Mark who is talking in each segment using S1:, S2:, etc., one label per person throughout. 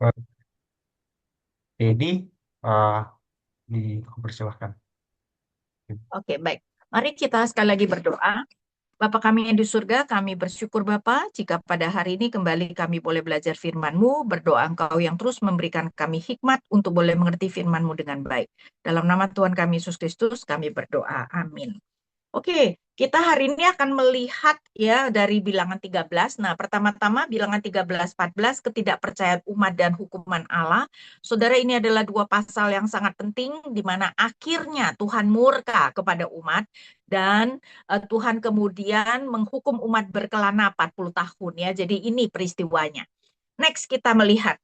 S1: Eh, Jadi, uh, dipersilahkan.
S2: Oke, baik. Mari kita sekali lagi berdoa. Bapa kami yang di surga, kami bersyukur Bapa, jika pada hari ini kembali kami boleh belajar firman-Mu, berdoa Engkau yang terus memberikan kami hikmat untuk boleh mengerti firman-Mu dengan baik. Dalam nama Tuhan kami Yesus Kristus, kami berdoa. Amin. Oke, kita hari ini akan melihat ya dari bilangan 13. Nah, pertama-tama bilangan 13-14 ketidakpercayaan umat dan hukuman Allah. Saudara, ini adalah dua pasal yang sangat penting di mana akhirnya Tuhan murka kepada umat dan Tuhan kemudian menghukum umat berkelana 40 tahun ya. Jadi ini peristiwanya. Next kita melihat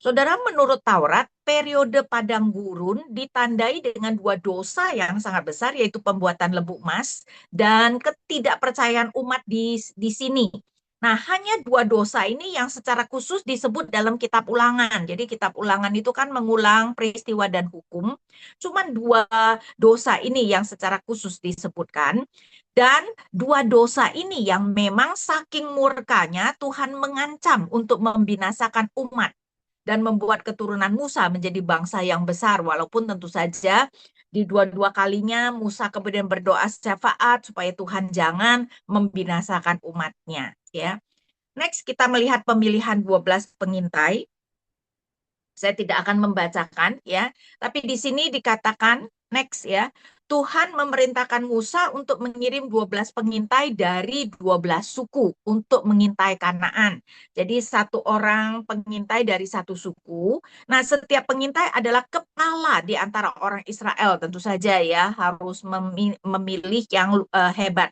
S2: Saudara, menurut Taurat, periode padang gurun ditandai dengan dua dosa yang sangat besar, yaitu pembuatan lembu emas dan ketidakpercayaan umat di sini. Nah, hanya dua dosa ini yang secara khusus disebut dalam kitab ulangan. Jadi kitab ulangan itu kan mengulang peristiwa dan hukum. Cuman dua dosa ini yang secara khusus disebutkan. Dan dua dosa ini yang memang saking murkanya Tuhan mengancam untuk membinasakan umat dan membuat keturunan Musa menjadi bangsa yang besar. Walaupun tentu saja di dua-dua kalinya Musa kemudian berdoa syafaat supaya Tuhan jangan membinasakan umatnya. Ya. Next kita melihat pemilihan 12 pengintai. Saya tidak akan membacakan ya, tapi di sini dikatakan next ya, Tuhan memerintahkan Musa untuk mengirim 12 pengintai dari 12 suku untuk mengintai Kanaan. Jadi satu orang pengintai dari satu suku. Nah, setiap pengintai adalah kepala di antara orang Israel tentu saja ya, harus memilih yang hebat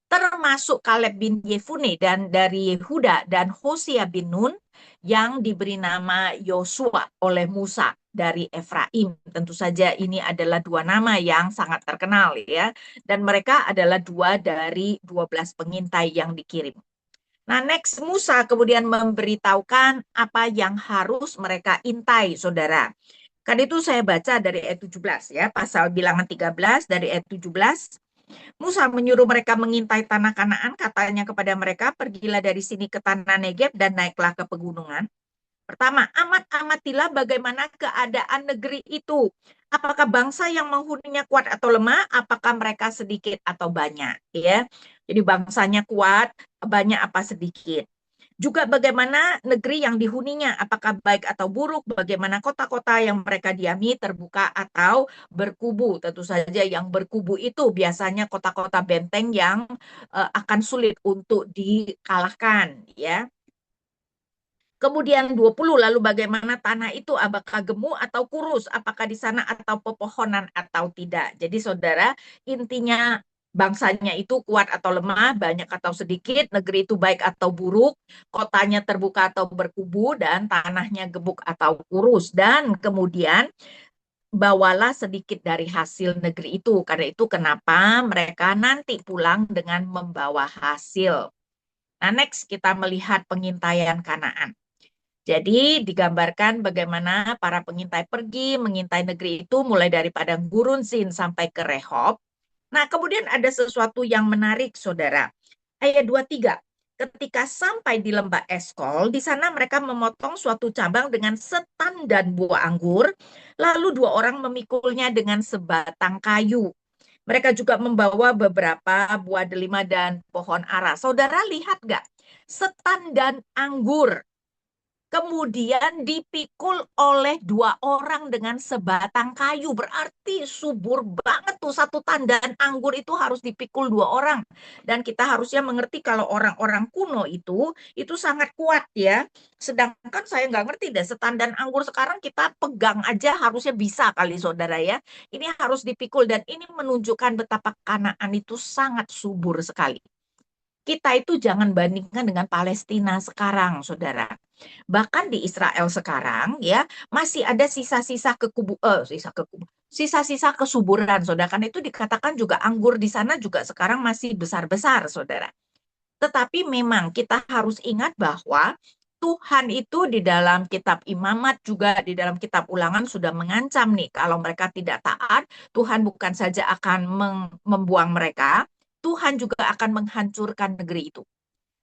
S2: termasuk Kaleb bin Yefune dan dari Yehuda dan Hosea bin Nun yang diberi nama Yosua oleh Musa dari Efraim. Tentu saja ini adalah dua nama yang sangat terkenal ya. Dan mereka adalah dua dari 12 pengintai yang dikirim. Nah, next Musa kemudian memberitahukan apa yang harus mereka intai, saudara. Kan itu saya baca dari ayat 17 ya, pasal bilangan 13 dari ayat 17. Musa menyuruh mereka mengintai tanah Kanaan, katanya kepada mereka, pergilah dari sini ke tanah Negeb dan naiklah ke pegunungan. Pertama, amat-amatilah bagaimana keadaan negeri itu. Apakah bangsa yang menghuninya kuat atau lemah? Apakah mereka sedikit atau banyak? Ya, jadi bangsanya kuat, banyak apa sedikit. Juga bagaimana negeri yang dihuninya, apakah baik atau buruk, bagaimana kota-kota yang mereka diami terbuka atau berkubu. Tentu saja yang berkubu itu biasanya kota-kota benteng yang akan sulit untuk dikalahkan, ya. Kemudian 20, lalu bagaimana tanah itu, apakah gemuk atau kurus, apakah di sana atau pepohonan atau tidak. Jadi saudara, intinya bangsanya itu kuat atau lemah, banyak atau sedikit, negeri itu baik atau buruk, kotanya terbuka atau berkubu, dan tanahnya gemuk atau kurus. Dan kemudian bawalah sedikit dari hasil negeri itu. Karena itu kenapa mereka nanti pulang dengan membawa hasil. Nah, next kita melihat pengintaian Kanaan. Jadi digambarkan bagaimana para pengintai pergi mengintai negeri itu mulai dari padang gurun Zin sampai ke Rehob. Nah, kemudian ada sesuatu yang menarik, Saudara. Ayat 23. Ketika sampai di lembah Eskol, di sana mereka memotong suatu cabang dengan setan dan buah anggur, lalu dua orang memikulnya dengan sebatang kayu. Mereka juga membawa beberapa buah delima dan pohon ara. Saudara lihat gak? Setan dan anggur kemudian dipikul oleh dua orang dengan sebatang kayu. Berarti subur banget tuh satu tandan anggur itu harus dipikul dua orang. Dan kita harusnya mengerti kalau orang-orang kuno itu sangat kuat ya. Sedangkan saya nggak ngerti deh, setandan anggur sekarang kita pegang aja harusnya bisa kali saudara ya. Ini harus dipikul dan ini menunjukkan betapa Kanaan itu sangat subur sekali. Kita itu jangan bandingkan dengan Palestina sekarang, saudara. Bahkan di Israel sekarang ya masih ada sisa-sisa kesuburan, saudara. Kan itu dikatakan juga anggur di sana juga sekarang masih besar-besar, saudara. Tetapi memang kita harus ingat bahwa Tuhan itu di dalam kitab Imamat juga di dalam kitab Ulangan sudah mengancam nih kalau mereka tidak taat, Tuhan bukan saja akan membuang mereka, Tuhan juga akan menghancurkan negeri itu.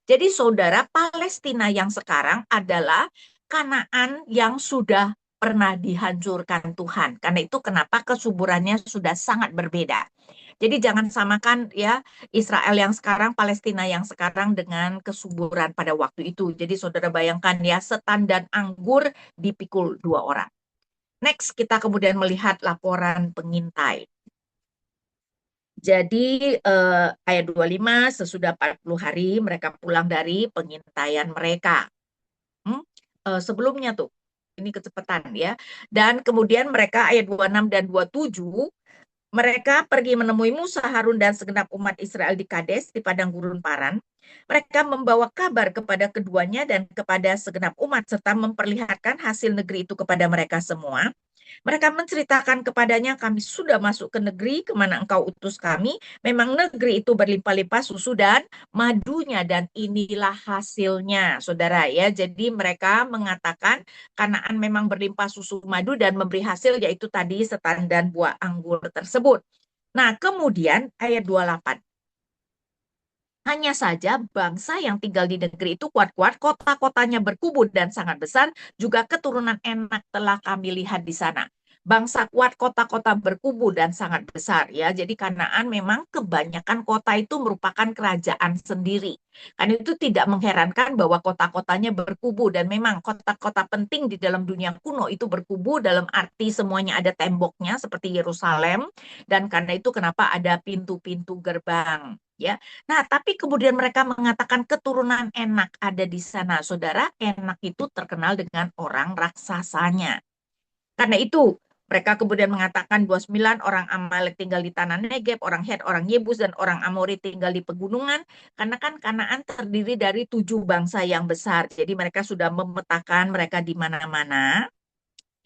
S2: Jadi saudara, Palestina yang sekarang adalah Kanaan yang sudah pernah dihancurkan Tuhan. Karena itu kenapa kesuburannya sudah sangat berbeda. Jadi jangan samakan ya Israel yang sekarang, Palestina yang sekarang dengan kesuburan pada waktu itu. Jadi saudara bayangkan ya, setan dan anggur dipikul dua orang. Next, kita kemudian melihat laporan pengintai. Jadi ayat 25, sesudah 40 hari mereka pulang dari pengintaian mereka. Sebelumnya tuh, ini kecepatan ya. Dan kemudian mereka ayat 26 dan 27, mereka pergi menemui Musa, Harun, dan segenap umat Israel di Kades, di padang gurun Paran. Mereka membawa kabar kepada keduanya dan kepada segenap umat, serta memperlihatkan hasil negeri itu kepada mereka semua. Mereka menceritakan kepadanya, kami sudah masuk ke negeri kemana engkau utus kami. Memang negeri itu berlimpah-limpah susu dan madunya, dan inilah hasilnya, saudara ya. Jadi mereka mengatakan Kanaan memang berlimpah susu madu dan memberi hasil, yaitu tadi setan dan buah anggur tersebut. Nah, kemudian ayat 28. Hanya saja bangsa yang tinggal di negeri itu kuat-kuat, kota-kotanya berkubu dan sangat besar, juga keturunan enak telah kami lihat di sana. Bangsa kuat, kota-kota berkubu dan sangat besar ya. Jadi Kanaan memang kebanyakan kota itu merupakan kerajaan sendiri. Kan itu tidak mengherankan bahwa kota-kotanya berkubu, dan memang kota-kota penting di dalam dunia kuno itu berkubu dalam arti semuanya ada temboknya seperti Yerusalem, dan karena itu kenapa ada pintu-pintu gerbang ya. Nah, tapi kemudian mereka mengatakan keturunan Enak ada di sana. Saudara, Enak itu terkenal dengan orang raksasanya. Karena itu, mereka kemudian mengatakan 29 orang Amalek tinggal di tanah Negeb, orang Het, orang Yebus, dan orang Amori tinggal di pegunungan. Karena kan Kanaan terdiri dari 7 bangsa yang besar. Jadi mereka sudah memetakan mereka di mana-mana.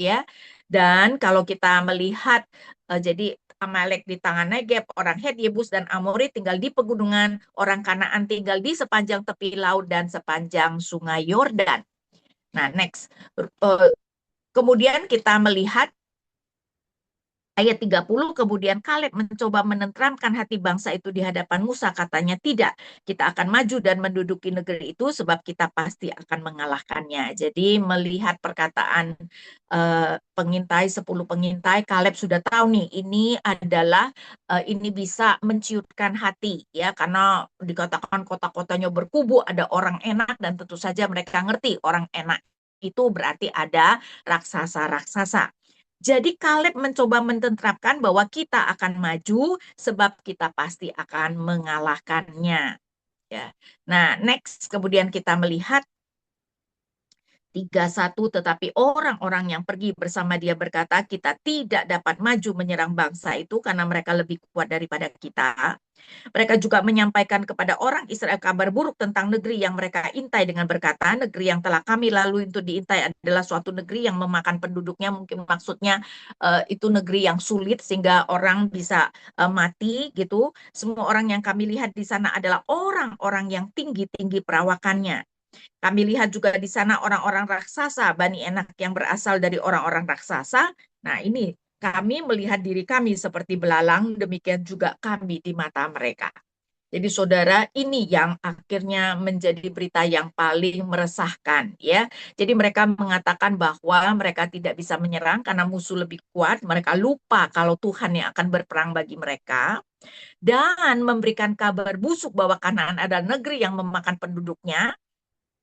S2: Ya, dan kalau kita melihat, jadi Amalek di tangan Negeb, orang Het, Yebus, dan Amori tinggal di pegunungan, orang Kanaan tinggal di sepanjang tepi laut dan sepanjang sungai Yordan. Nah, next. Kemudian kita melihat ayat 30, kemudian Kaleb mencoba menenteramkan hati bangsa itu di hadapan Musa. Katanya, tidak, kita akan maju dan menduduki negeri itu sebab kita pasti akan mengalahkannya. Jadi melihat perkataan pengintai, 10 pengintai, Kaleb sudah tahu nih, ini adalah, ini bisa menciutkan hati ya, karena dikatakan kota-kotanya berkubu, ada orang Enak, dan tentu saja mereka ngerti orang Enak itu berarti ada raksasa-raksasa. Jadi Kaleb mencoba mententrapkan bahwa kita akan maju sebab kita pasti akan mengalahkannya. Ya. Nah, next kemudian kita melihat 31, tetapi orang-orang yang pergi bersama dia berkata, kita tidak dapat maju menyerang bangsa itu karena mereka lebih kuat daripada kita. Mereka juga menyampaikan kepada orang Israel kabar buruk tentang negeri yang mereka intai dengan berkata, negeri yang telah kami lalui untuk diintai adalah suatu negeri yang memakan penduduknya. Mungkin maksudnya itu negeri yang sulit sehingga orang bisa mati gitu. Semua orang yang kami lihat di sana adalah orang-orang yang tinggi-tinggi perawakannya. Kami lihat juga di sana orang-orang raksasa, Bani Enak yang berasal dari orang-orang raksasa. Nah, ini kami melihat diri kami seperti belalang, demikian juga kami di mata mereka. Jadi saudara, ini yang akhirnya menjadi berita yang paling meresahkan ya. Jadi mereka mengatakan bahwa mereka tidak bisa menyerang karena musuh lebih kuat. Mereka lupa kalau Tuhan yang akan berperang bagi mereka, dan memberikan kabar busuk bahwa Kanaan adalah negeri yang memakan penduduknya,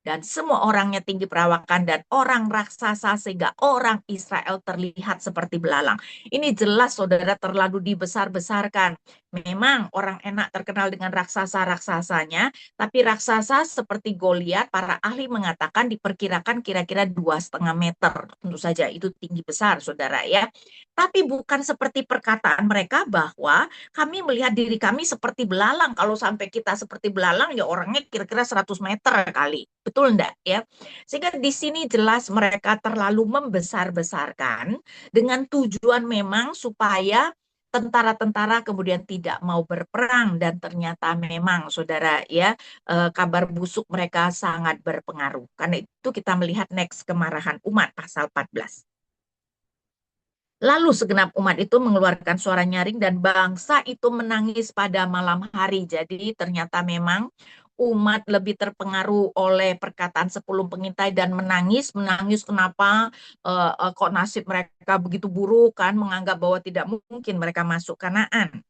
S2: dan semua orangnya tinggi perawakan dan orang raksasa sehingga orang Israel terlihat seperti belalang. Ini jelas saudara terlalu dibesar-besarkan. Memang orang Enak terkenal dengan raksasa-raksasanya, tapi raksasa seperti Goliat, para ahli mengatakan diperkirakan kira-kira 2,5 meter. Tentu saja itu tinggi besar saudara ya. Tapi bukan seperti perkataan mereka bahwa kami melihat diri kami seperti belalang. Kalau sampai kita seperti belalang, ya orangnya kira-kira 100 meter kali. Betul enggak ya? Sehingga di sini jelas mereka terlalu membesar-besarkan dengan tujuan memang supaya tentara-tentara kemudian tidak mau berperang, dan ternyata memang saudara ya, kabar busuk mereka sangat berpengaruh. Karena itu kita melihat next kemarahan umat pasal 14. Lalu segenap umat itu mengeluarkan suara nyaring dan bangsa itu menangis pada malam hari. Jadi ternyata memang umat lebih terpengaruh oleh perkataan 10 pengintai dan menangis, kenapa kok nasib mereka begitu buruk kan, menganggap bahwa tidak mungkin mereka masuk Kanaan.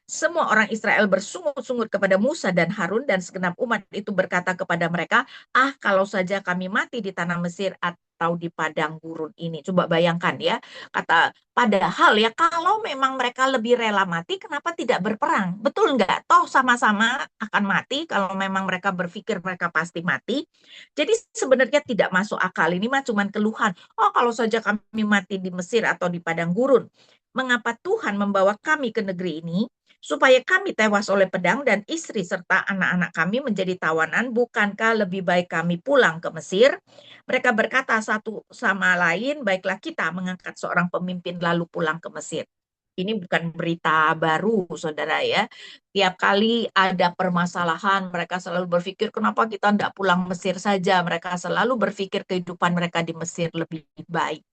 S2: Semua orang Israel bersungut-sungut kepada Musa dan Harun dan segenap umat itu berkata kepada mereka, ah kalau saja kami mati di tanah Mesir atau di padang gurun ini. Coba bayangkan ya, kata padahal ya kalau memang mereka lebih rela mati, kenapa tidak berperang? Betul nggak? Toh sama-sama akan mati kalau memang mereka berpikir mereka pasti mati. Jadi sebenarnya tidak masuk akal. Ini mah cuma keluhan. Oh kalau saja kami mati di Mesir atau di padang gurun. Mengapa Tuhan membawa kami ke negeri ini? Supaya kami tewas oleh pedang dan istri serta anak-anak kami menjadi tawanan, bukankah lebih baik kami pulang ke Mesir? Mereka berkata satu sama lain, baiklah kita mengangkat seorang pemimpin lalu pulang ke Mesir. Ini bukan berita baru, saudara ya. Tiap kali ada permasalahan, mereka selalu berpikir, kenapa kita tidak pulang Mesir saja? Mereka selalu berpikir kehidupan mereka di Mesir lebih baik.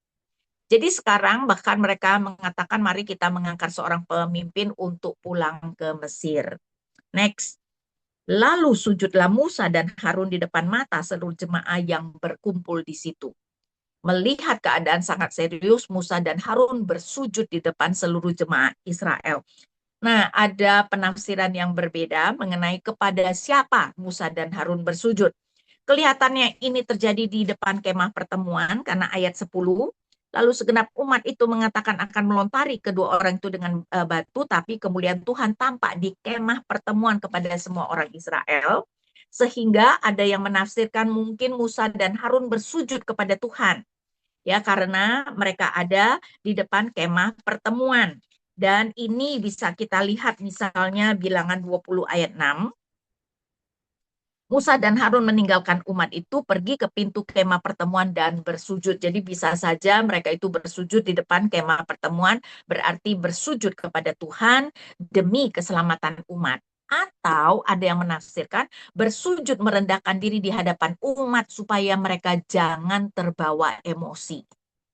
S2: Jadi sekarang bahkan mereka mengatakan mari kita mengangkat seorang pemimpin untuk pulang ke Mesir. Next. Lalu sujudlah Musa dan Harun di depan mata seluruh jemaah yang berkumpul di situ. Melihat keadaan sangat serius, Musa dan Harun bersujud di depan seluruh jemaah Israel. Nah, ada penafsiran yang berbeda mengenai kepada siapa Musa dan Harun bersujud. Kelihatannya ini terjadi di depan kemah pertemuan karena ayat 10. Lalu segenap umat itu mengatakan akan melontari kedua orang itu dengan batu, tapi kemuliaan Tuhan tampak di kemah pertemuan kepada semua orang Israel. Sehingga ada yang menafsirkan mungkin Musa dan Harun bersujud kepada Tuhan. Ya, karena mereka ada di depan kemah pertemuan. Dan ini bisa kita lihat misalnya bilangan 20 ayat 6. Musa dan Harun meninggalkan umat itu pergi ke pintu kemah pertemuan dan bersujud. Jadi bisa saja mereka itu bersujud di depan kemah pertemuan, berarti bersujud kepada Tuhan demi keselamatan umat. Atau ada yang menafsirkan bersujud merendahkan diri di hadapan umat supaya mereka jangan terbawa emosi.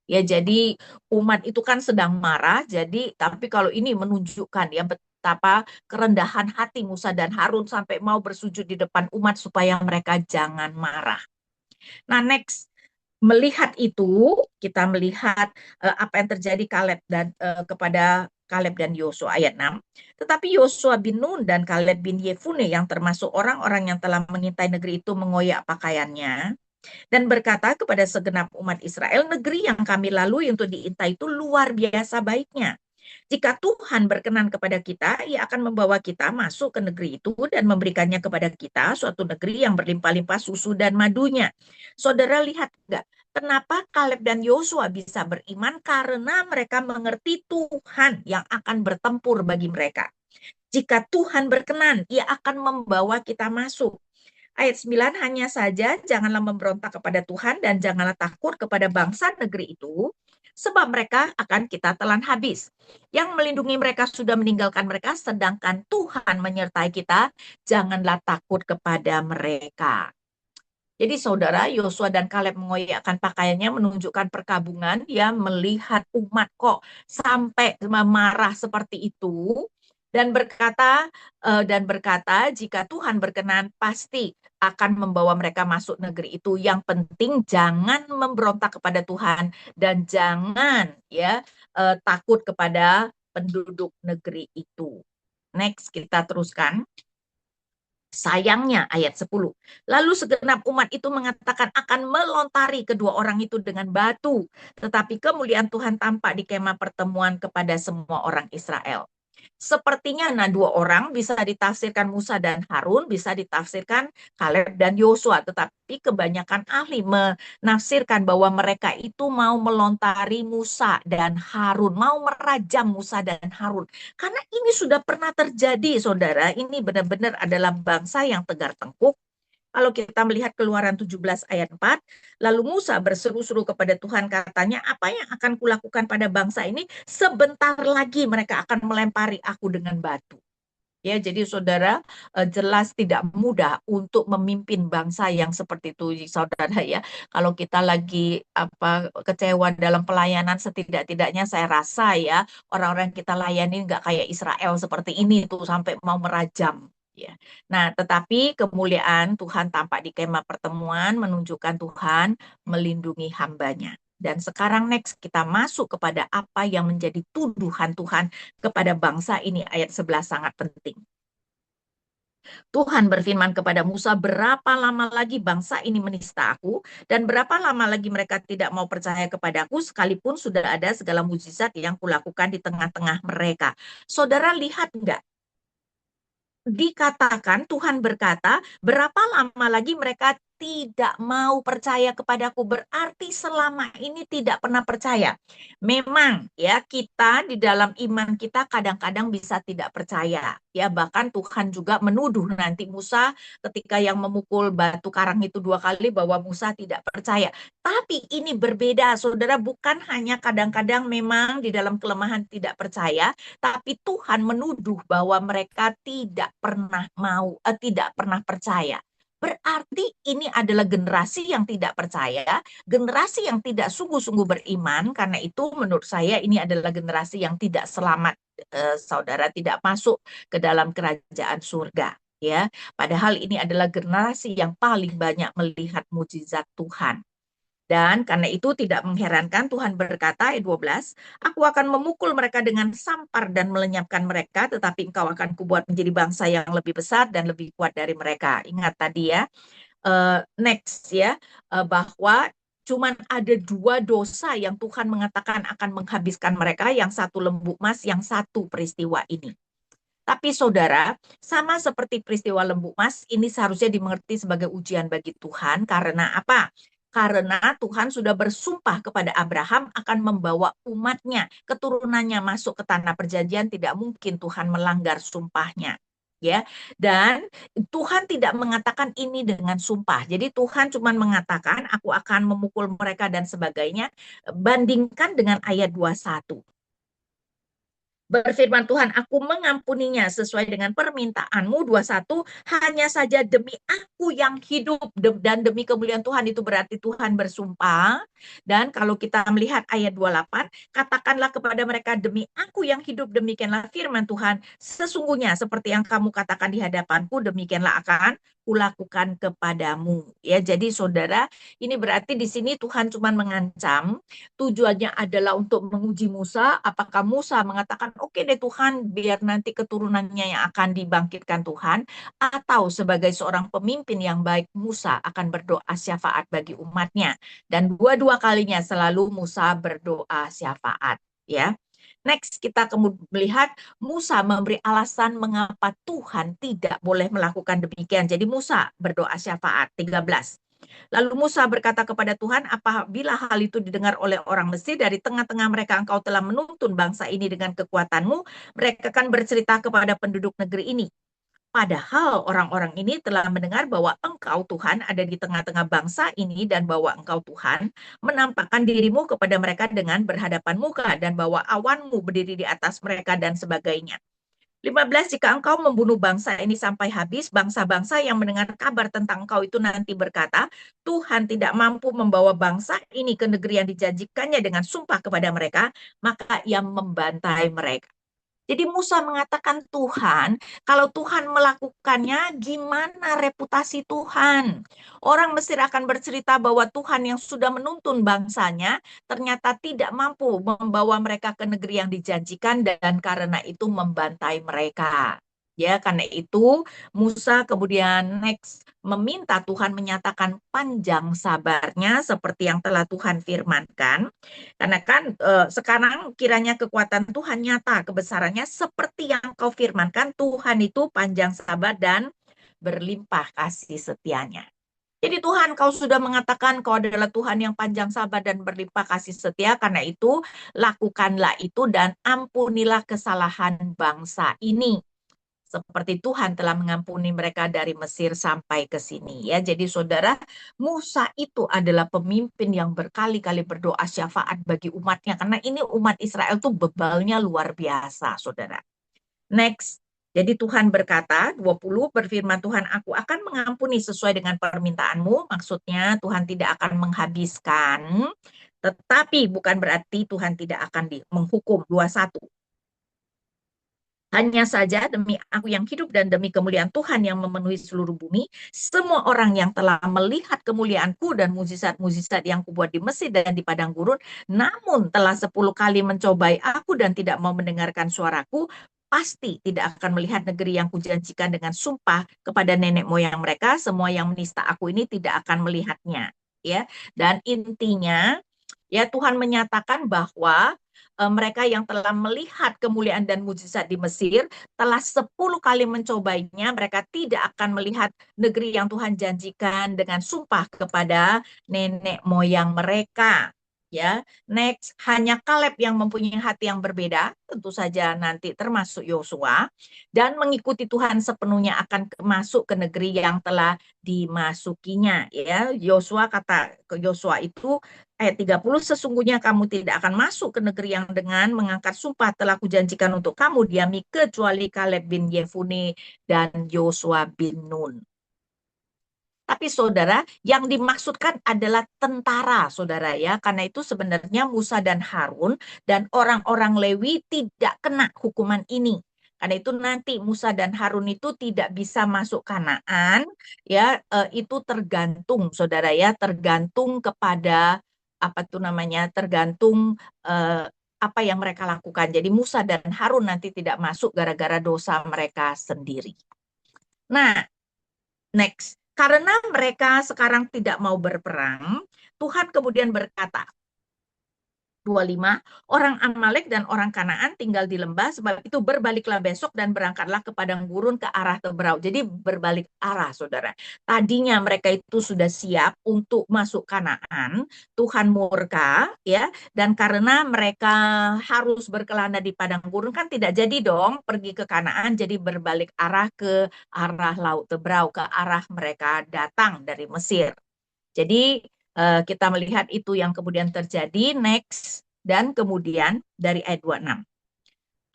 S2: Ya, jadi umat itu kan sedang marah, jadi tapi kalau ini menunjukkan ya betapa kerendahan hati Musa dan Harun sampai mau bersujud di depan umat supaya mereka jangan marah. Nah, next melihat itu kita melihat apa yang terjadi kepada Kaleb dan Yosua ayat 6. Tetapi Yosua bin Nun dan Kaleb bin Yefune yang termasuk orang-orang yang telah mengintai negeri itu mengoyak pakaiannya dan berkata kepada segenap umat Israel, negeri yang kami lalui untuk diintai itu luar biasa baiknya. Jika Tuhan berkenan kepada kita, Ia akan membawa kita masuk ke negeri itu dan memberikannya kepada kita suatu negeri yang berlimpah-limpah susu dan madunya. Saudara lihat enggak? Kenapa Kaleb dan Yosua bisa beriman? Karena mereka mengerti Tuhan yang akan bertempur bagi mereka. Jika Tuhan berkenan, Ia akan membawa kita masuk. Ayat 9, hanya saja janganlah memberontak kepada Tuhan dan janganlah takut kepada bangsa negeri itu, sebab mereka akan kita telan habis. Yang melindungi mereka sudah meninggalkan mereka, sedangkan Tuhan menyertai kita, janganlah takut kepada mereka. Jadi saudara, Yosua dan Kaleb mengoyakkan pakaiannya menunjukkan perkabungan, ya melihat umat kok sampai marah seperti itu, dan berkata jika Tuhan berkenan pasti akan membawa mereka masuk negeri itu. Yang penting jangan memberontak kepada Tuhan dan jangan ya takut kepada penduduk negeri itu. Next, kita teruskan. Sayangnya ayat 10. Lalu segenap umat itu mengatakan akan melontari kedua orang itu dengan batu. Tetapi kemuliaan Tuhan tampak di kemah pertemuan kepada semua orang Israel. Sepertinya dua orang bisa ditafsirkan Musa dan Harun, bisa ditafsirkan Kaleb dan Yosua, tetapi kebanyakan ahli menafsirkan bahwa mereka itu mau melontari Musa dan Harun, mau merajam Musa dan Harun. Karena ini sudah pernah terjadi, saudara. Ini benar-benar adalah bangsa yang tegar tengkuk. Kalau kita melihat Keluaran 17 ayat 4, lalu Musa berseru-seru kepada Tuhan, katanya, apa yang akan kulakukan pada bangsa ini? Sebentar lagi mereka akan melempari aku dengan batu. Ya, jadi saudara, jelas tidak mudah untuk memimpin bangsa yang seperti itu, saudara ya. Kalau kita lagi kecewa dalam pelayanan, setidak-tidaknya saya rasa ya orang-orang kita layani nggak kayak Israel seperti ini tuh sampai mau merajam. Ya. Nah, tetapi kemuliaan Tuhan tampak di kemah pertemuan menunjukkan Tuhan melindungi hambanya. Dan sekarang next kita masuk kepada apa yang menjadi tuduhan Tuhan kepada bangsa ini, ayat 11 sangat penting. Tuhan berfirman kepada Musa, berapa lama lagi bangsa ini menista aku, dan berapa lama lagi mereka tidak mau percaya kepadaku, sekalipun sudah ada segala mujizat yang kulakukan di tengah-tengah mereka. Saudara lihat enggak? Dikatakan Tuhan berkata, berapa lama lagi mereka tidak mau percaya kepadaku, berarti selama ini tidak pernah percaya. Memang ya kita di dalam iman kita kadang-kadang bisa tidak percaya. Ya bahkan Tuhan juga menuduh nanti Musa ketika yang memukul batu karang itu 2 kali bahwa Musa tidak percaya. Tapi ini berbeda, saudara, bukan hanya kadang-kadang memang di dalam kelemahan tidak percaya, tapi Tuhan menuduh bahwa mereka tidak pernah tidak pernah percaya. Berarti ini adalah generasi yang tidak percaya, generasi yang tidak sungguh-sungguh beriman. Karena itu menurut saya ini adalah generasi yang tidak selamat, saudara, tidak masuk ke dalam kerajaan surga. Ya, padahal ini adalah generasi yang paling banyak melihat mujizat Tuhan. Dan karena itu tidak mengherankan Tuhan berkata, ayat 12, aku akan memukul mereka dengan sampar dan melenyapkan mereka, tetapi engkau akan kubuat menjadi bangsa yang lebih besar dan lebih kuat dari mereka. Ingat tadi ya, next ya, bahwa cuman ada 2 dosa yang Tuhan mengatakan akan menghabiskan mereka, yang satu lembu emas, yang satu peristiwa ini. Tapi saudara, sama seperti peristiwa lembu emas, ini seharusnya dimengerti sebagai ujian bagi Tuhan. Karena apa? Karena Tuhan sudah bersumpah kepada Abraham akan membawa umatnya, keturunannya masuk ke tanah perjanjian, tidak mungkin Tuhan melanggar sumpahnya. Ya, dan Tuhan tidak mengatakan ini dengan sumpah. Jadi Tuhan cuma mengatakan aku akan memukul mereka dan sebagainya. Bandingkan dengan ayat 21. Berfirman Tuhan, aku mengampuninya sesuai dengan permintaanmu. 21, hanya saja demi aku yang hidup. Dan demi kemuliaan Tuhan itu berarti Tuhan bersumpah. Dan kalau kita melihat ayat 28, katakanlah kepada mereka, demi aku yang hidup, demikianlah firman Tuhan. Sesungguhnya seperti yang kamu katakan di hadapanku, demikianlah akan kulakukan kepadamu. Ya, jadi saudara, ini berarti di sini Tuhan cuma mengancam. Tujuannya adalah untuk menguji Musa. Apakah Musa mengatakan, oke deh Tuhan, biar nanti keturunannya yang akan dibangkitkan Tuhan, atau sebagai seorang pemimpin yang baik, Musa akan berdoa syafaat bagi umatnya. Dan dua-dua kalinya selalu Musa berdoa syafaat. Ya. Next, kita kemudian melihat Musa memberi alasan mengapa Tuhan tidak boleh melakukan demikian. Jadi Musa berdoa syafaat, 13. Lalu Musa berkata kepada Tuhan, apabila hal itu didengar oleh orang Mesir, dari tengah-tengah mereka engkau telah menuntun bangsa ini dengan kekuatanmu, mereka akan bercerita kepada penduduk negeri ini. Padahal orang-orang ini telah mendengar bahwa engkau Tuhan ada di tengah-tengah bangsa ini, dan bahwa engkau Tuhan menampakkan dirimu kepada mereka dengan berhadapan muka, dan bahwa awanmu berdiri di atas mereka dan sebagainya. 15, jika engkau membunuh bangsa ini sampai habis, bangsa-bangsa yang mendengar kabar tentang engkau itu nanti berkata, Tuhan tidak mampu membawa bangsa ini ke negeri yang dijanjikannya dengan sumpah kepada mereka, maka ia membantai mereka. Jadi Musa mengatakan, Tuhan, kalau Tuhan melakukannya, gimana reputasi Tuhan? Orang Mesir akan bercerita bahwa Tuhan yang sudah menuntun bangsanya ternyata tidak mampu membawa mereka ke negeri yang dijanjikan, dan karena itu membantai mereka. Ya, karena itu Musa kemudian next meminta Tuhan menyatakan panjang sabarnya seperti yang telah Tuhan firmankan. Karena kan sekarang kiranya kekuatan Tuhan nyata, kebesarannya seperti yang kau firmankan, Tuhan itu panjang sabar dan berlimpah kasih setianya. Jadi Tuhan, kau sudah mengatakan kau adalah Tuhan yang panjang sabar dan berlimpah kasih setia, karena itu lakukanlah itu dan ampunilah kesalahan bangsa ini seperti Tuhan telah mengampuni mereka dari Mesir sampai ke sini. Ya, jadi saudara, Musa itu adalah pemimpin yang berkali-kali berdoa syafaat bagi umatnya, karena ini umat Israel tuh bebalnya luar biasa, saudara. Next. Jadi Tuhan berkata, 20, berfirman Tuhan, aku akan mengampuni sesuai dengan permintaanmu. Maksudnya Tuhan tidak akan menghabiskan, tetapi bukan berarti Tuhan tidak akan menghukum. 21. Hanya saja demi aku yang hidup dan demi kemuliaan Tuhan yang memenuhi seluruh bumi, semua orang yang telah melihat kemuliaanku dan mujizat-mujizat yang kubuat di Mesir dan di padang gurun, namun telah 10 kali mencobai aku dan tidak mau mendengarkan suaraku, pasti tidak akan melihat negeri yang kujanjikan dengan sumpah kepada nenek moyang mereka. Semua yang menista aku ini tidak akan melihatnya. Ya, dan intinya ya Tuhan menyatakan bahwa mereka yang telah melihat kemuliaan dan mujizat di Mesir telah 10 kali mencobanya, mereka tidak akan melihat negeri yang Tuhan janjikan dengan sumpah kepada nenek moyang mereka. Ya, next, hanya Kaleb yang mempunyai hati yang berbeda, tentu saja nanti termasuk Yosua, dan mengikuti Tuhan sepenuhnya akan masuk ke negeri yang telah dimasukinya. Ya, Yosua kata ke Yosua itu ayat 30, sesungguhnya kamu tidak akan masuk ke negeri yang dengan mengangkat sumpah telah kujanjikan untuk kamu diami kecuali Kaleb bin Yefune dan Yosua bin Nun. Tapi saudara, yang dimaksudkan adalah tentara, saudara ya. Karena itu sebenarnya Musa dan Harun dan orang-orang Lewi tidak kena hukuman ini. Karena itu nanti Musa dan Harun itu tidak bisa masuk Kanaan, ya itu tergantung, saudara ya, tergantung kepada apa itu namanya, tergantung apa yang mereka lakukan. Jadi Musa dan Harun nanti tidak masuk gara-gara dosa mereka sendiri. Nah, next, karena mereka sekarang tidak mau berperang, Tuhan kemudian berkata, 25, orang Amalek dan orang Kanaan tinggal di lembah, sebab itu berbaliklah besok dan berangkatlah ke padang gurun ke arah Teberau. Jadi berbalik arah, saudara. Tadinya mereka itu sudah siap untuk masuk Kanaan, Tuhan murka, ya, dan karena mereka harus berkelana di padang gurun, kan tidak jadi dong pergi ke Kanaan, jadi berbalik arah ke arah Laut Teberau, ke arah mereka datang dari Mesir. Jadi kita melihat itu yang kemudian terjadi. Next, dan kemudian dari ayat 26.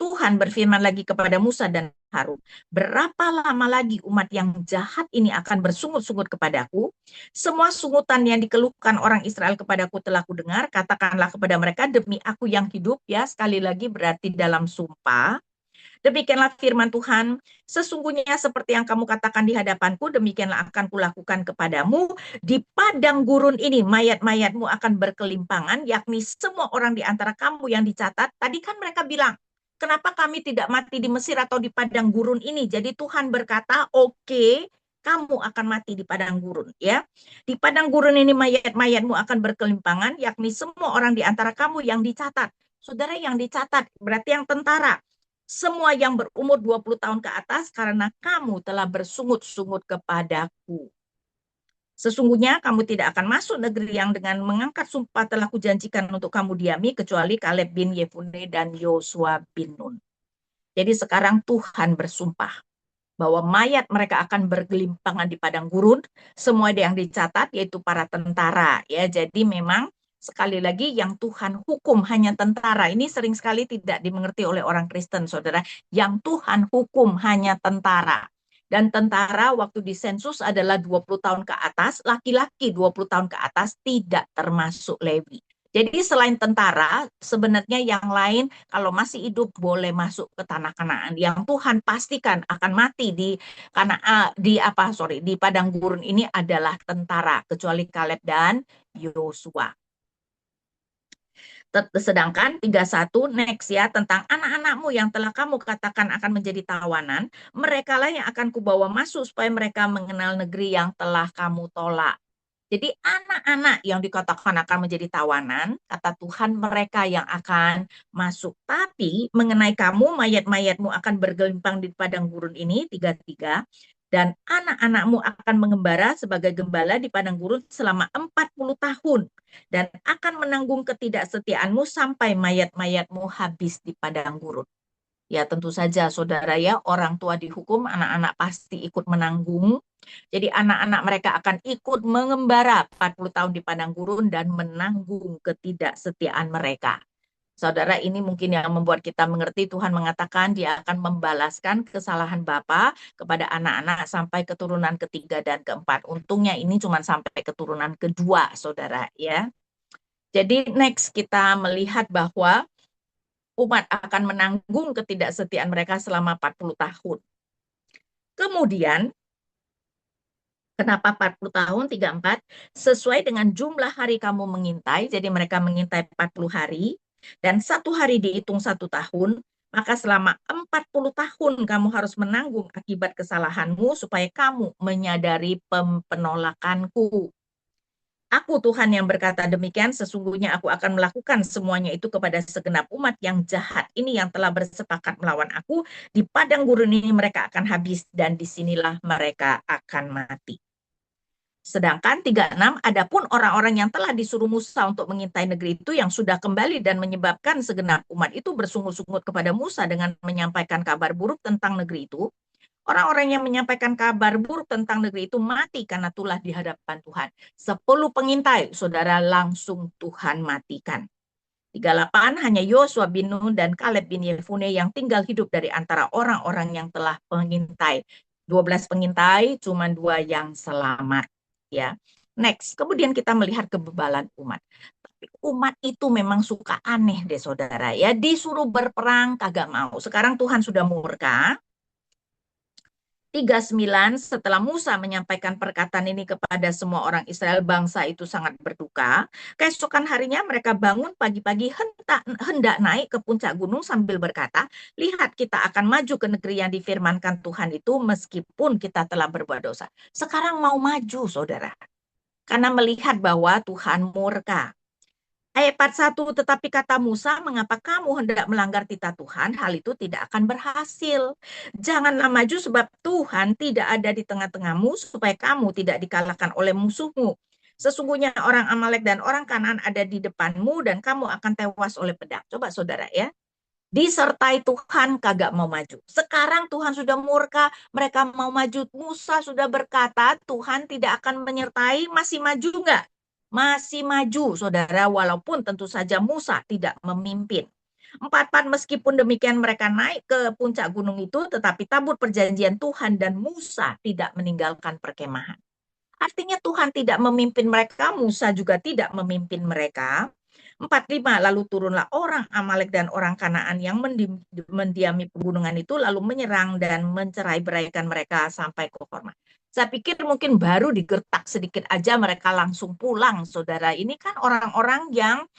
S2: Tuhan berfirman lagi kepada Musa dan Harun, berapa lama lagi umat yang jahat ini akan bersungut-sungut kepadaku? Semua sungutan yang dikeluhkan orang Israel kepadaku telah kudengar, katakanlah kepada mereka, demi aku yang hidup, ya sekali lagi berarti dalam sumpah, demikianlah firman Tuhan, sesungguhnya seperti yang kamu katakan di hadapanku, demikianlah akan kulakukan kepadamu. Di padang gurun ini, mayat-mayatmu akan berkelimpangan, yakni semua orang di antara kamu yang dicatat. Tadi kan mereka bilang, kenapa kami tidak mati di Mesir atau di padang gurun ini? Jadi Tuhan berkata, oke, kamu akan mati di padang gurun. Ya, di padang gurun ini mayat-mayatmu akan berkelimpangan, yakni semua orang di antara kamu yang dicatat. Saudara, yang dicatat berarti yang tentara. Semua yang berumur 20 tahun ke atas, karena kamu telah bersungut-sungut kepadaku. Sesungguhnya kamu tidak akan masuk negeri yang dengan mengangkat sumpah telah kujanjikan untuk kamu diami, kecuali Kaleb bin Yefune dan Yosua bin Nun. Jadi sekarang Tuhan bersumpah bahwa mayat mereka akan bergelimpangan di padang gurun, semua yang dicatat yaitu para tentara. Ya, jadi memang sekali lagi yang Tuhan hukum hanya tentara. Ini sering sekali tidak dimengerti oleh orang Kristen, saudara. Yang Tuhan hukum hanya tentara. Dan tentara waktu disensus adalah 20 tahun ke atas, laki-laki 20 tahun ke atas tidak termasuk Lewi. Jadi selain tentara, sebenarnya yang lain kalau masih hidup boleh masuk ke tanah Kanaan. Yang Tuhan pastikan akan mati di di padang gurun ini adalah tentara, kecuali Kaleb dan Yosua. Sedangkan 31 next ya, tentang anak-anakmu yang telah kamu katakan akan menjadi tawanan, mereka lah yang akan kubawa masuk supaya mereka mengenal negeri yang telah kamu tolak. Jadi anak-anak yang dikatakan akan menjadi tawanan, kata Tuhan mereka yang akan masuk. Tapi mengenai kamu, mayat-mayatmu akan bergelimpang di padang gurun ini, 33. Dan anak-anakmu akan mengembara sebagai gembala di padang gurun selama 40 tahun. Dan akan menanggung ketidaksetiaanmu sampai mayat-mayatmu habis di padang gurun. Ya tentu saja saudara ya, orang tua dihukum, anak-anak pasti ikut menanggung. Jadi anak-anak mereka akan ikut mengembara 40 tahun di padang gurun dan menanggung ketidaksetiaan mereka. Saudara, ini mungkin yang membuat kita mengerti Tuhan mengatakan dia akan membalaskan kesalahan Bapa kepada anak-anak sampai keturunan ketiga dan keempat. Untungnya ini cuma sampai keturunan kedua, saudara ya. Jadi next kita melihat bahwa umat akan menanggung ketidaksetiaan mereka selama 40 tahun. Kemudian, kenapa 40 tahun, 34? Sesuai dengan jumlah hari kamu mengintai, jadi mereka mengintai 40 hari, dan satu hari dihitung 1 tahun, maka selama 40 tahun kamu harus menanggung akibat kesalahanmu supaya kamu menyadari penolakanku. Aku Tuhan yang berkata demikian, sesungguhnya aku akan melakukan semuanya itu kepada segenap umat yang jahat ini yang telah bersepakat melawan aku. Di padang gurun ini mereka akan habis dan disinilah mereka akan mati. Sedangkan 36, adapun orang-orang yang telah disuruh Musa untuk mengintai negeri itu yang sudah kembali dan menyebabkan segenap umat itu bersungut-sungut kepada Musa dengan menyampaikan kabar buruk tentang negeri itu, orang-orang yang menyampaikan kabar buruk tentang negeri itu mati karena tulah di hadapan Tuhan. 10 pengintai, saudara, langsung Tuhan matikan. 38, hanya Yosua bin Nun dan Kaleb bin Yefune yang tinggal hidup dari antara orang-orang yang telah pengintai. 12 pengintai, cuma 2 yang selamat. Ya. Next, kemudian kita melihat kebebalan umat. Tapi umat itu memang suka aneh deh, saudara. Ya, disuruh berperang kagak mau. Sekarang Tuhan sudah murka. 39, setelah Musa menyampaikan perkataan ini kepada semua orang Israel, bangsa itu sangat berduka. Keesokan harinya mereka bangun pagi-pagi hendak naik ke puncak gunung sambil berkata, lihat kita akan maju ke negeri yang difirmankan Tuhan itu meskipun kita telah berbuat dosa. Sekarang mau maju, saudara. Karena melihat bahwa Tuhan murka. Ayat 41, tetapi kata Musa, mengapa kamu hendak melanggar titah Tuhan? Hal itu tidak akan berhasil. Janganlah maju sebab Tuhan tidak ada di tengah-tengahmu supaya kamu tidak dikalahkan oleh musuhmu. Sesungguhnya orang Amalek dan orang Kanaan ada di depanmu dan kamu akan tewas oleh pedang. Coba saudara ya. Disertai Tuhan kagak mau maju. Sekarang Tuhan sudah murka, mereka mau maju. Musa sudah berkata Tuhan tidak akan menyertai, masih maju enggak? Masih maju, saudara, walaupun tentu saja Musa tidak memimpin. 44, meskipun demikian mereka naik ke puncak gunung itu, tetapi tabut perjanjian Tuhan dan Musa tidak meninggalkan perkemahan. Artinya Tuhan tidak memimpin mereka, Musa juga tidak memimpin mereka. 45, lalu turunlah orang Amalek dan orang Kanaan yang mendiami pegunungan itu, lalu menyerang dan mencerai-beraikan mereka sampai ke Horma. Saya pikir mungkin baru digertak sedikit aja mereka langsung pulang, saudara. Ini kan orang-orang yang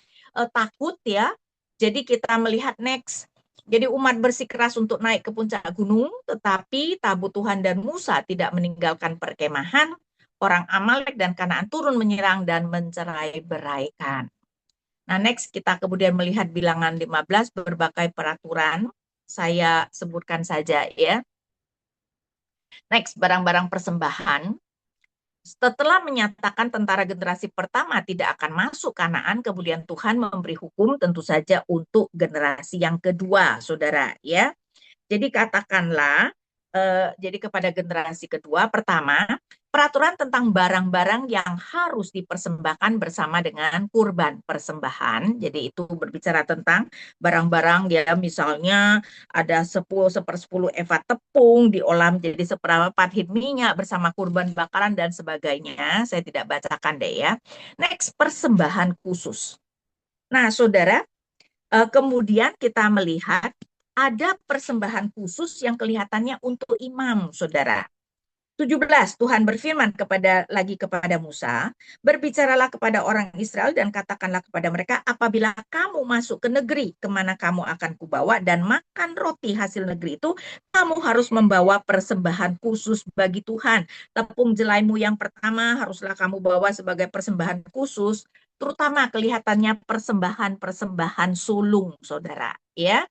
S2: takut ya. Jadi kita melihat next. Jadi umat bersikeras untuk naik ke puncak gunung, tetapi tabut Tuhan dan Musa tidak meninggalkan perkemahan. Orang Amalek dan Kanaan turun menyerang dan mencerai-beraikan. Nah, next kita kemudian melihat bilangan 15 berbagai peraturan. Saya sebutkan saja ya. Next, barang-barang persembahan. Setelah menyatakan tentara generasi pertama tidak akan masuk Kanaan, kemudian Tuhan memberi hukum tentu saja untuk generasi yang kedua, saudara ya. Jadi katakanlah, jadi kepada generasi kedua, pertama, peraturan tentang barang-barang yang harus dipersembahkan bersama dengan kurban persembahan. Jadi itu berbicara tentang barang-barang ya, misalnya ada 10 eva tepung diolah menjadi seperempat hit minyak bersama kurban bakaran dan sebagainya. Saya tidak bacakan deh ya. Next, persembahan khusus. Nah, saudara, kemudian kita melihat ada persembahan khusus yang kelihatannya untuk imam, saudara. 17, Tuhan berfirman kepada Musa, berbicaralah kepada orang Israel dan katakanlah kepada mereka, apabila kamu masuk ke negeri kemana kamu akan kubawa dan makan roti hasil negeri itu, kamu harus membawa persembahan khusus bagi Tuhan. Tepung jelaimu yang pertama haruslah kamu bawa sebagai persembahan khusus, terutama kelihatannya persembahan sulung, saudara. Ya,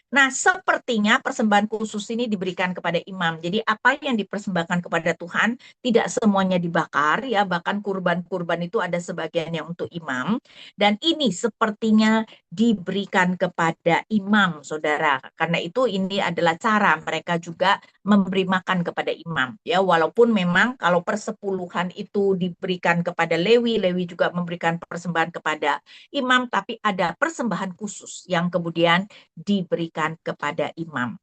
S2: nah, sepertinya persembahan khusus ini diberikan kepada imam. Jadi apa yang dipersembahkan kepada Tuhan tidak semuanya dibakar ya, bahkan kurban-kurban itu ada sebagian yang untuk imam dan ini sepertinya diberikan kepada imam, Saudara. Karena itu ini adalah cara mereka juga memberi makan kepada imam ya, walaupun memang kalau persepuluhan itu diberikan kepada Lewi, Lewi juga memberikan persembahan kepada imam, tapi ada persembahan khusus yang kemudian diberikan kepada imam.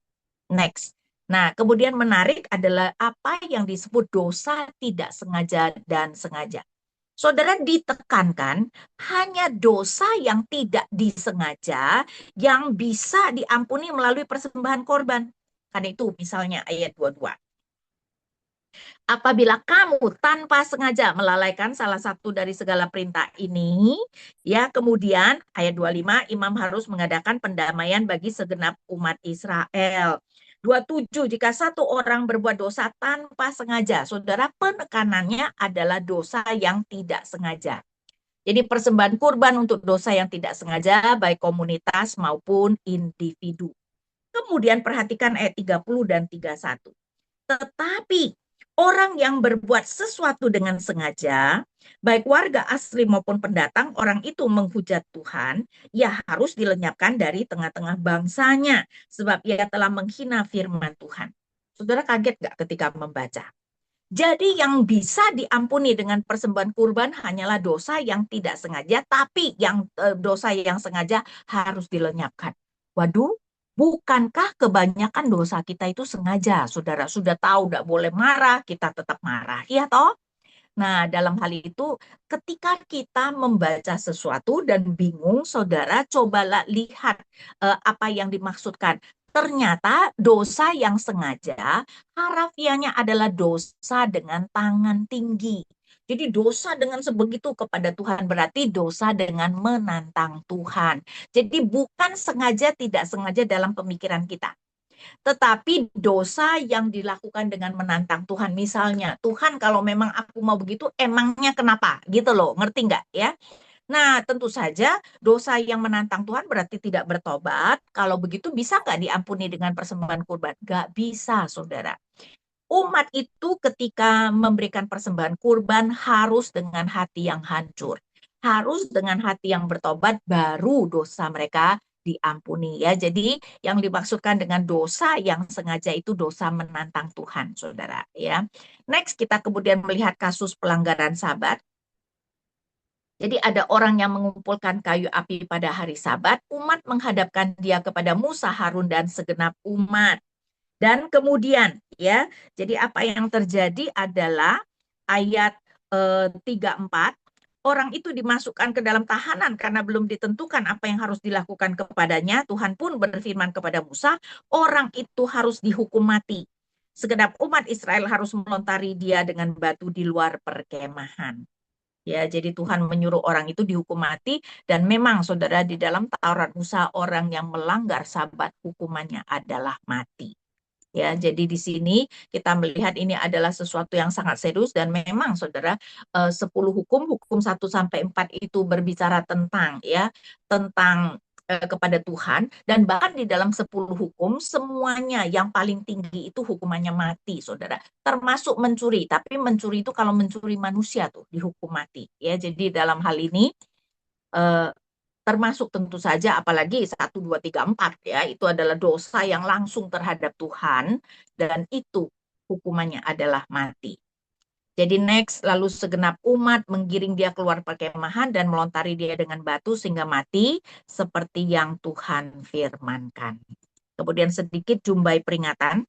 S2: Next. Nah, kemudian menarik adalah apa yang disebut dosa tidak sengaja dan sengaja. Saudara ditekankan hanya dosa yang tidak disengaja yang bisa diampuni melalui persembahan korban. Karena itu misalnya ayat 22. Apabila kamu tanpa sengaja melalaikan salah satu dari segala perintah ini, ya kemudian ayat 25 imam harus mengadakan pendamaian bagi segenap umat Israel. 27 jika satu orang berbuat dosa tanpa sengaja, saudara penekanannya adalah dosa yang tidak sengaja. Jadi persembahan kurban untuk dosa yang tidak sengaja baik komunitas maupun individu. Kemudian perhatikan ayat 30 dan 31. Tetapi orang yang berbuat sesuatu dengan sengaja, baik warga asli maupun pendatang, orang itu menghujat Tuhan, ia harus dilenyapkan dari tengah-tengah bangsanya, sebab ia telah menghina firman Tuhan. Saudara kaget gak ketika membaca? Jadi yang bisa diampuni dengan persembahan kurban hanyalah dosa yang tidak sengaja, tapi yang dosa yang sengaja harus dilenyapkan. Waduh, bukankah kebanyakan dosa kita itu sengaja? Saudara sudah tahu tidak boleh marah, kita tetap marah. Iya toh? Nah, dalam hal itu, ketika kita membaca sesuatu dan bingung, saudara, cobalah lihat apa yang dimaksudkan. Ternyata dosa yang sengaja, harafiahnya adalah dosa dengan tangan tinggi. Jadi dosa dengan sebegitu kepada Tuhan berarti dosa dengan menantang Tuhan. Jadi bukan sengaja tidak sengaja dalam pemikiran kita. Tetapi dosa yang dilakukan dengan menantang Tuhan, misalnya, Tuhan kalau memang aku mau begitu, emangnya kenapa? Gitu loh, ngerti nggak ya? Nah, tentu saja dosa yang menantang Tuhan berarti tidak bertobat. Kalau begitu bisa nggak diampuni dengan persembahan kurban? Nggak bisa, saudara. Umat itu ketika memberikan persembahan kurban harus dengan hati yang hancur. Harus dengan hati yang bertobat baru dosa mereka diampuni ya. Jadi yang dimaksudkan dengan dosa yang sengaja itu dosa menantang Tuhan, Saudara ya. Next kita kemudian melihat kasus pelanggaran Sabat. Jadi ada orang yang mengumpulkan kayu api pada hari Sabat, umat menghadapkan dia kepada Musa, Harun dan segenap umat. Dan kemudian ya, jadi apa yang terjadi adalah ayat 34, orang itu dimasukkan ke dalam tahanan karena belum ditentukan apa yang harus dilakukan kepadanya. Tuhan pun berfirman kepada Musa, orang itu harus dihukum mati. Segenap umat Israel harus melontari dia dengan batu di luar perkemahan. Ya, jadi Tuhan menyuruh orang itu dihukum mati dan memang saudara di dalam Taurat Musa orang yang melanggar Sabat hukumannya adalah mati. Ya, jadi di sini kita melihat ini adalah sesuatu yang sangat serius dan memang saudara 10 hukum 1 sampai 4 itu berbicara tentang ya, tentang kepada Tuhan dan bahkan di dalam 10 hukum semuanya yang paling tinggi itu hukumannya mati, Saudara. Termasuk mencuri, tapi mencuri itu kalau mencuri manusia tuh dihukum mati ya. Jadi dalam hal ini eh, termasuk tentu saja apalagi 1, 2, 3, 4 ya, itu adalah dosa yang langsung terhadap Tuhan dan itu hukumannya adalah mati. Jadi next, lalu segenap umat menggiring dia keluar perkemahan dan melontari dia dengan batu sehingga mati seperti yang Tuhan firmankan. Kemudian sedikit jumbai peringatan.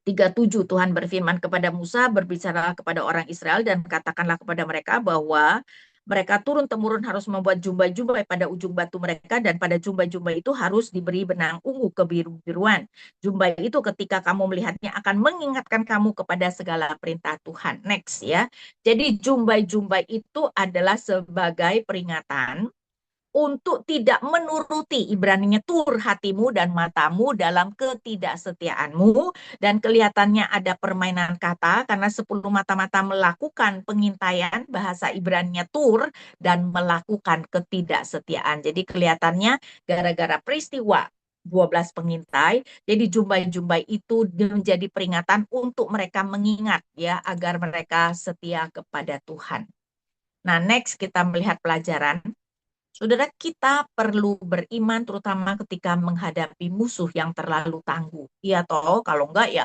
S2: 37 Tuhan berfirman kepada Musa, berbicara kepada orang Israel dan katakanlah kepada mereka bahwa mereka turun-temurun harus membuat jumbai-jumbai pada ujung batu mereka dan pada jumbai-jumbai itu harus diberi benang ungu kebiru-biruan. Jumbai itu ketika kamu melihatnya akan mengingatkan kamu kepada segala perintah Tuhan. Next ya. Jadi jumbai-jumbai itu adalah sebagai peringatan untuk tidak menuruti Ibraninya tur hatimu dan matamu dalam ketidaksetiaanmu dan kelihatannya ada permainan kata karena 10 mata-mata melakukan pengintaian bahasa Ibraninya tur dan melakukan ketidaksetiaan. Jadi kelihatannya gara-gara peristiwa 12 pengintai, jadi jumbai-jumbai itu menjadi peringatan untuk mereka mengingat ya agar mereka setia kepada Tuhan. Nah, next kita melihat pelajaran. Saudara, kita perlu beriman terutama ketika menghadapi musuh yang terlalu tangguh. Iya toh, kalau enggak ya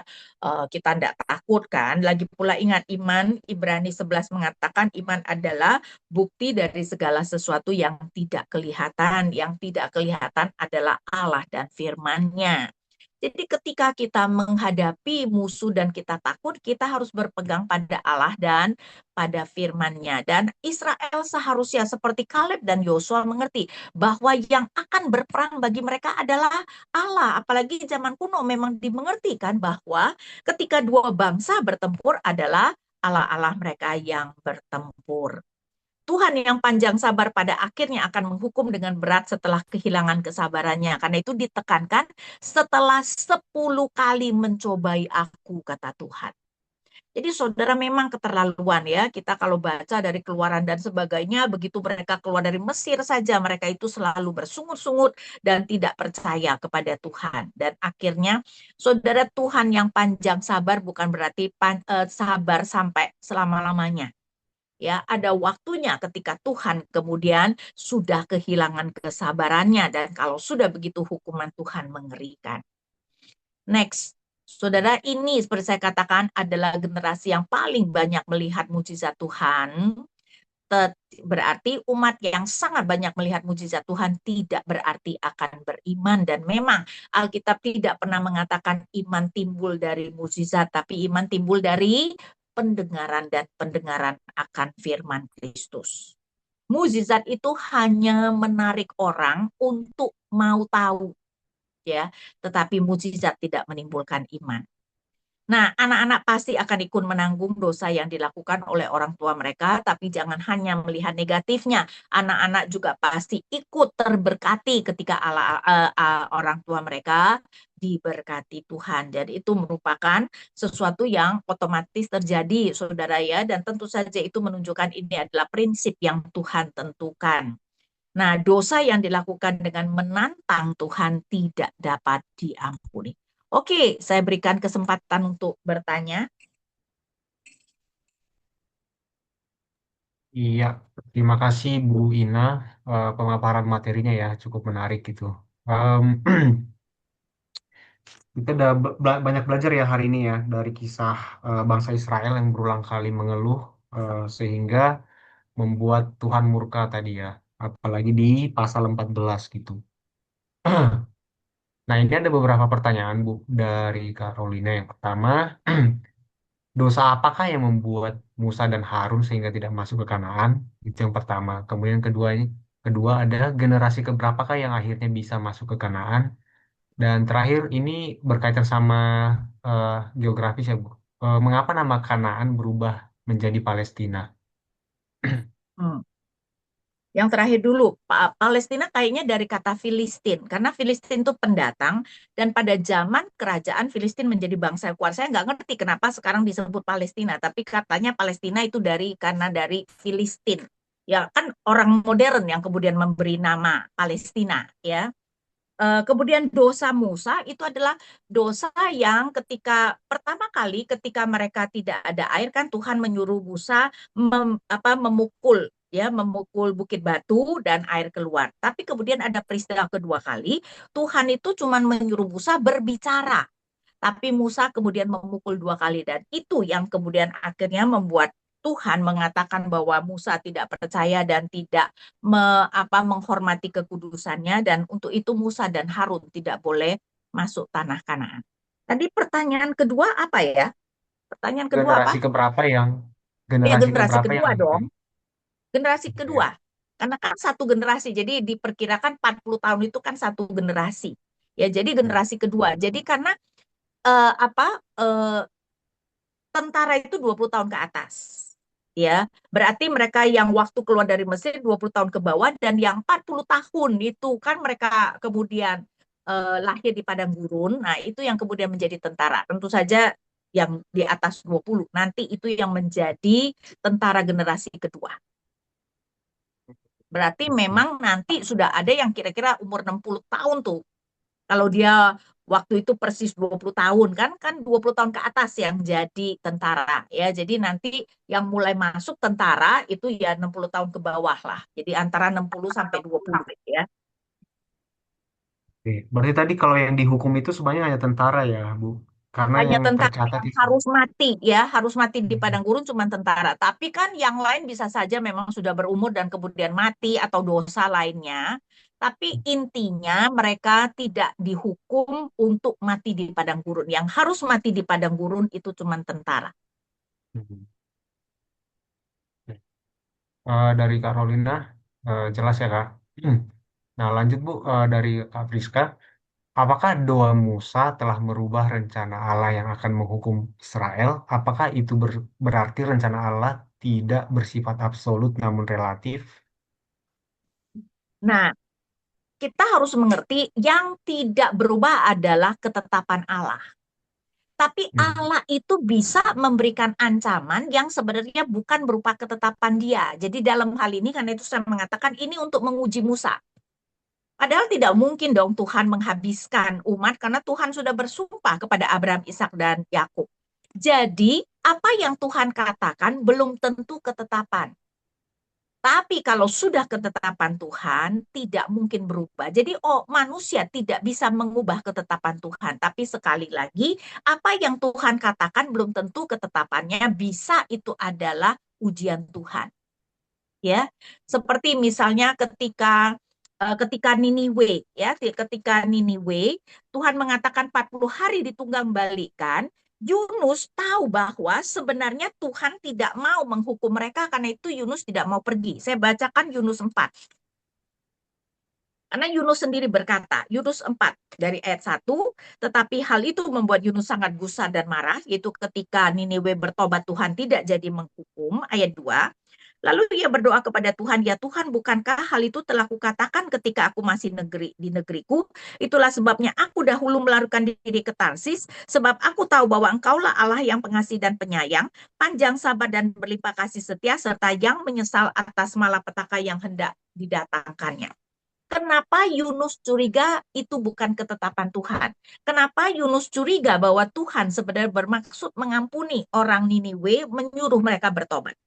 S2: kita enggak takut kan. Lagi pula ingat iman, Ibrani 11 mengatakan iman adalah bukti dari segala sesuatu yang tidak kelihatan. Yang tidak kelihatan adalah Allah dan firman-Nya. Jadi ketika kita menghadapi musuh dan kita takut, kita harus berpegang pada Allah dan pada firman-Nya. Dan Israel seharusnya seperti Kaleb dan Yosua mengerti bahwa yang akan berperang bagi mereka adalah Allah. Apalagi zaman kuno memang dimengerti kan bahwa ketika dua bangsa bertempur adalah Allah-Allah mereka yang bertempur. Tuhan yang panjang sabar pada akhirnya akan menghukum dengan berat setelah kehilangan kesabarannya. Karena itu ditekankan setelah 10 kali mencobai aku, kata Tuhan. Jadi saudara memang keterlaluan ya. Kita kalau baca dari Keluaran dan sebagainya, begitu mereka keluar dari Mesir saja, mereka itu selalu bersungut-sungut dan tidak percaya kepada Tuhan. Dan akhirnya saudara, Tuhan yang panjang sabar bukan berarti sabar sampai selama-lamanya. Ya, ada waktunya ketika Tuhan kemudian sudah kehilangan kesabarannya dan kalau sudah begitu hukuman Tuhan mengerikan. Next, saudara, ini seperti saya katakan adalah generasi yang paling banyak melihat mujizat Tuhan. Berarti umat yang sangat banyak melihat mujizat Tuhan tidak berarti akan beriman. Dan memang Alkitab tidak pernah mengatakan iman timbul dari mujizat, tapi iman timbul dari pendengaran dan pendengaran akan firman Kristus. Mujizat itu hanya menarik orang untuk mau tahu, ya, tetapi mujizat tidak menimbulkan iman. Nah, anak-anak pasti akan ikut menanggung dosa yang dilakukan oleh orang tua mereka, tapi jangan hanya melihat negatifnya. Anak-anak juga pasti ikut terberkati ketika orang tua mereka diberkati Tuhan. Jadi itu merupakan sesuatu yang otomatis terjadi, saudara ya, dan tentu saja itu menunjukkan ini adalah prinsip yang Tuhan tentukan. Nah, dosa yang dilakukan dengan menantang Tuhan tidak dapat diampuni. Oke, saya berikan kesempatan untuk bertanya.
S1: Iya, terima kasih Bu Ina. Pemaparan materinya ya cukup menarik gitu. Em, kita udah banyak belajar ya hari ini ya dari kisah bangsa Israel yang berulang kali mengeluh sehingga membuat Tuhan murka tadi ya. Apalagi di pasal 14 gitu. Nah, ini ada beberapa pertanyaan Bu dari Carolina. Yang pertama, dosa apakah yang membuat Musa dan Harun sehingga tidak masuk ke Kanaan? Itu yang pertama. Kemudian kedua adalah generasi keberapakah yang akhirnya bisa masuk ke Kanaan? Dan terakhir ini berkaitan sama eh, geografis ya Bu. Mengapa nama Kanaan berubah menjadi Palestina?
S2: Hmm. Yang terakhir dulu, Palestina kayaknya dari kata Filistin, karena Filistin itu pendatang, dan pada zaman kerajaan Filistin menjadi bangsa yang kuat. Saya nggak ngerti kenapa sekarang disebut Palestina, tapi katanya Palestina itu karena dari Filistin. Ya kan orang modern yang kemudian memberi nama Palestina, ya. Kemudian dosa Musa itu adalah dosa yang pertama kali ketika mereka tidak ada air kan Tuhan menyuruh Musa memukul bukit batu dan air keluar. Tapi kemudian ada peristiwa kedua kali Tuhan itu cuma menyuruh Musa berbicara. Tapi Musa kemudian memukul dua kali dan itu yang kemudian akhirnya membuat Tuhan mengatakan bahwa Musa tidak percaya dan tidak menghormati kekudusannya dan untuk itu Musa dan Harun tidak boleh masuk tanah Kanaan. Tadi pertanyaan kedua apa ya? Pertanyaan kedua apa?
S1: Generasi keberapa yang
S2: Ya
S1: generasi
S2: generasi
S1: keberapa yang
S2: kedua
S1: akhirnya?
S2: dong. Generasi
S1: Gitu ya.
S2: kedua. Karena kan satu generasi. Jadi diperkirakan 40 tahun itu kan satu generasi. Ya, jadi
S1: Ya.
S2: generasi kedua. Jadi karena eh, apa eh, tentara itu 20 tahun ke atas. Ya, berarti mereka yang waktu keluar dari Mesir 20 tahun ke bawah dan yang 40 tahun itu kan mereka kemudian lahir di padang gurun. Nah, itu yang kemudian menjadi tentara. Tentu saja yang di atas 20 nanti itu yang menjadi tentara generasi kedua. Berarti memang nanti sudah ada yang kira-kira umur 60 tahun tuh. Kalau dia waktu itu persis 20 tahun kan 20 tahun ke atas yang jadi tentara ya. Jadi nanti yang mulai masuk tentara itu ya 60 tahun ke bawah lah. Jadi antara 60 sampai 20 ya.
S1: Oke. Berarti tadi kalau yang dihukum itu sebenarnya hanya tentara ya, Bu? Karena
S2: Hanya
S1: yang
S2: tentara
S1: tercatat
S2: yang
S1: itu.
S2: harus mati ya, harus mati di
S1: Hmm.
S2: padang gurun cuma tentara. Tapi kan yang lain bisa saja memang sudah berumur dan kemudian mati atau dosa lainnya. Tapi intinya mereka tidak dihukum untuk mati di padang gurun. Yang harus mati di padang gurun itu cuma tentara.
S1: Mhm. Dari Kak Rolina, jelas ya Kak. Nah lanjut Bu, dari Kak Friska. Apakah doa Musa telah merubah rencana Allah yang akan menghukum Israel? Apakah itu berarti rencana Allah tidak bersifat absolut namun relatif?
S2: Nah, kita harus mengerti yang tidak berubah adalah ketetapan Allah. Tapi
S1: Hmm.
S2: Allah itu bisa memberikan ancaman yang sebenarnya bukan berupa ketetapan dia. Jadi dalam hal ini, karena itu saya mengatakan ini untuk menguji Musa. Padahal tidak mungkin dong Tuhan menghabiskan umat karena Tuhan sudah bersumpah kepada Abraham, Ishak, dan Yakub. Jadi apa yang Tuhan katakan belum tentu ketetapan. Tapi kalau sudah ketetapan Tuhan, tidak mungkin berubah. Jadi manusia tidak bisa mengubah ketetapan Tuhan. Tapi sekali lagi, apa yang Tuhan katakan belum tentu ketetapannya bisa itu adalah ujian Tuhan. Ya, seperti misalnya ketika Niniwe, ya, ketika Niniwe, Tuhan mengatakan 40 hari ditunggang balikan. Yunus tahu bahwa sebenarnya Tuhan tidak mau menghukum mereka, karena itu Yunus tidak mau pergi. Saya bacakan Yunus 4. Karena Yunus sendiri berkata, Yunus 4 dari ayat 1, tetapi hal itu membuat Yunus sangat gusar dan marah, yaitu ketika Niniwe bertobat Tuhan tidak jadi menghukum, ayat 2. Lalu ia berdoa kepada Tuhan, ya Tuhan, bukankah hal itu telah kukatakan ketika aku masih di negeriku? Itulah sebabnya aku dahulu melarikan diri ke Tarsis, sebab aku tahu bahwa engkaulah Allah yang pengasih dan penyayang, panjang sabar dan berlimpah kasih setia, serta yang menyesal atas malapetaka yang hendak didatangkannya. Kenapa Yunus curiga itu bukan ketetapan Tuhan? Kenapa Yunus curiga bahwa Tuhan sebenarnya bermaksud mengampuni orang Niniwe, menyuruh mereka bertobat?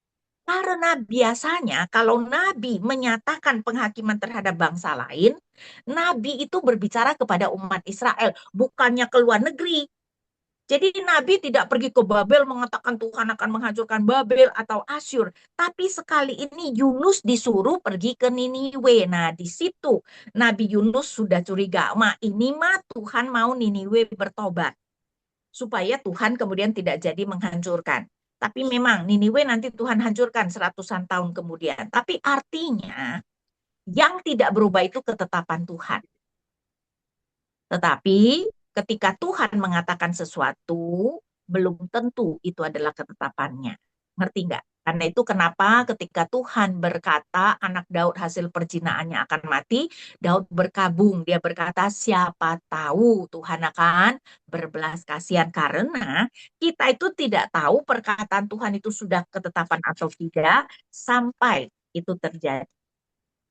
S2: Karena biasanya kalau nabi menyatakan penghakiman terhadap bangsa lain, nabi itu berbicara kepada umat Israel, bukannya ke luar negeri. Jadi Nabi tidak pergi ke Babel mengatakan Tuhan akan menghancurkan Babel atau Asyur. Tapi sekali ini Yunus disuruh pergi ke Niniwe. Nah, di situ Nabi Yunus sudah curiga. Ini mah Tuhan mau Niniwe bertobat. Supaya Tuhan kemudian tidak jadi menghancurkan. Tapi memang Niniwe nanti Tuhan hancurkan seratusan tahun kemudian. Tapi artinya yang tidak berubah itu ketetapan Tuhan. Tetapi ketika Tuhan mengatakan sesuatu, belum tentu itu adalah ketetapannya. Ngerti nggak? Karena itu kenapa ketika Tuhan berkata anak Daud hasil perjinaannya akan mati, Daud berkabung. Dia berkata, siapa tahu Tuhan akan berbelas kasihan. Karena kita itu tidak tahu perkataan Tuhan itu sudah ketetapan atau tidak sampai itu terjadi.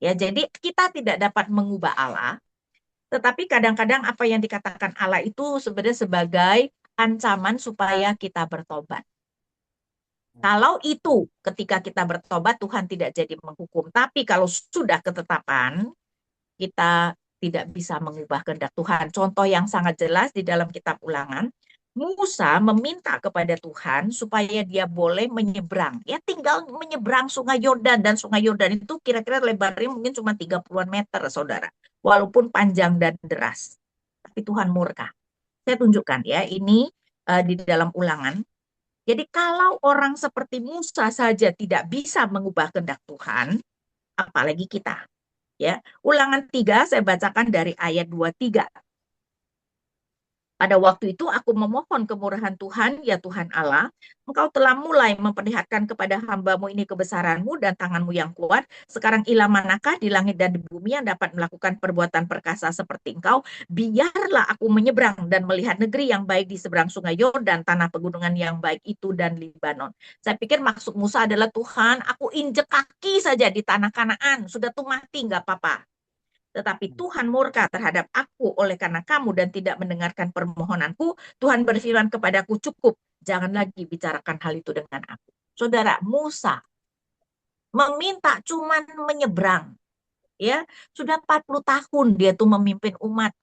S2: Ya, jadi kita tidak dapat mengubah Allah, tetapi kadang-kadang apa yang dikatakan Allah itu sebenarnya sebagai ancaman supaya kita bertobat. Kalau itu ketika kita bertobat Tuhan tidak jadi menghukum. Tapi kalau sudah ketetapan, kita tidak bisa mengubah kehendak Tuhan. Contoh yang sangat jelas di dalam kitab Ulangan, Musa meminta kepada Tuhan supaya dia boleh menyeberang. Ya tinggal menyeberang Sungai Yordan, dan Sungai Yordan itu kira-kira lebarnya mungkin cuma 30-an meter, Saudara. Walaupun panjang dan deras. Tapi Tuhan murka. Saya tunjukkan ya, ini di dalam Ulangan. Jadi kalau orang seperti Musa saja tidak bisa mengubah kehendak Tuhan, apalagi kita. Ya, Ulangan 3 saya bacakan dari ayat 23. Pada waktu itu aku memohon kemurahan Tuhan, ya Tuhan Allah, Engkau telah mulai memperlihatkan kepada hambamu ini kebesaranmu dan tanganmu yang kuat. Sekarang ilah manakah di langit dan di bumi yang dapat melakukan perbuatan perkasa seperti Engkau? Biarlah aku menyeberang dan melihat negeri yang baik di seberang sungai Yordan, tanah pegunungan yang baik itu dan Libanon. Saya pikir maksud Musa adalah, Tuhan, aku injek kaki saja di tanah Kanaan, sudah tuh mati nggak apa-apa. Tetapi Tuhan murka terhadap aku oleh karena kamu dan tidak mendengarkan permohonanku. Tuhan berfirman kepadaku, cukup, jangan lagi bicarakan hal itu dengan aku. Saudara, Musa meminta cuman menyeberang. Ya, sudah 40 tahun dia tuh memimpin umat.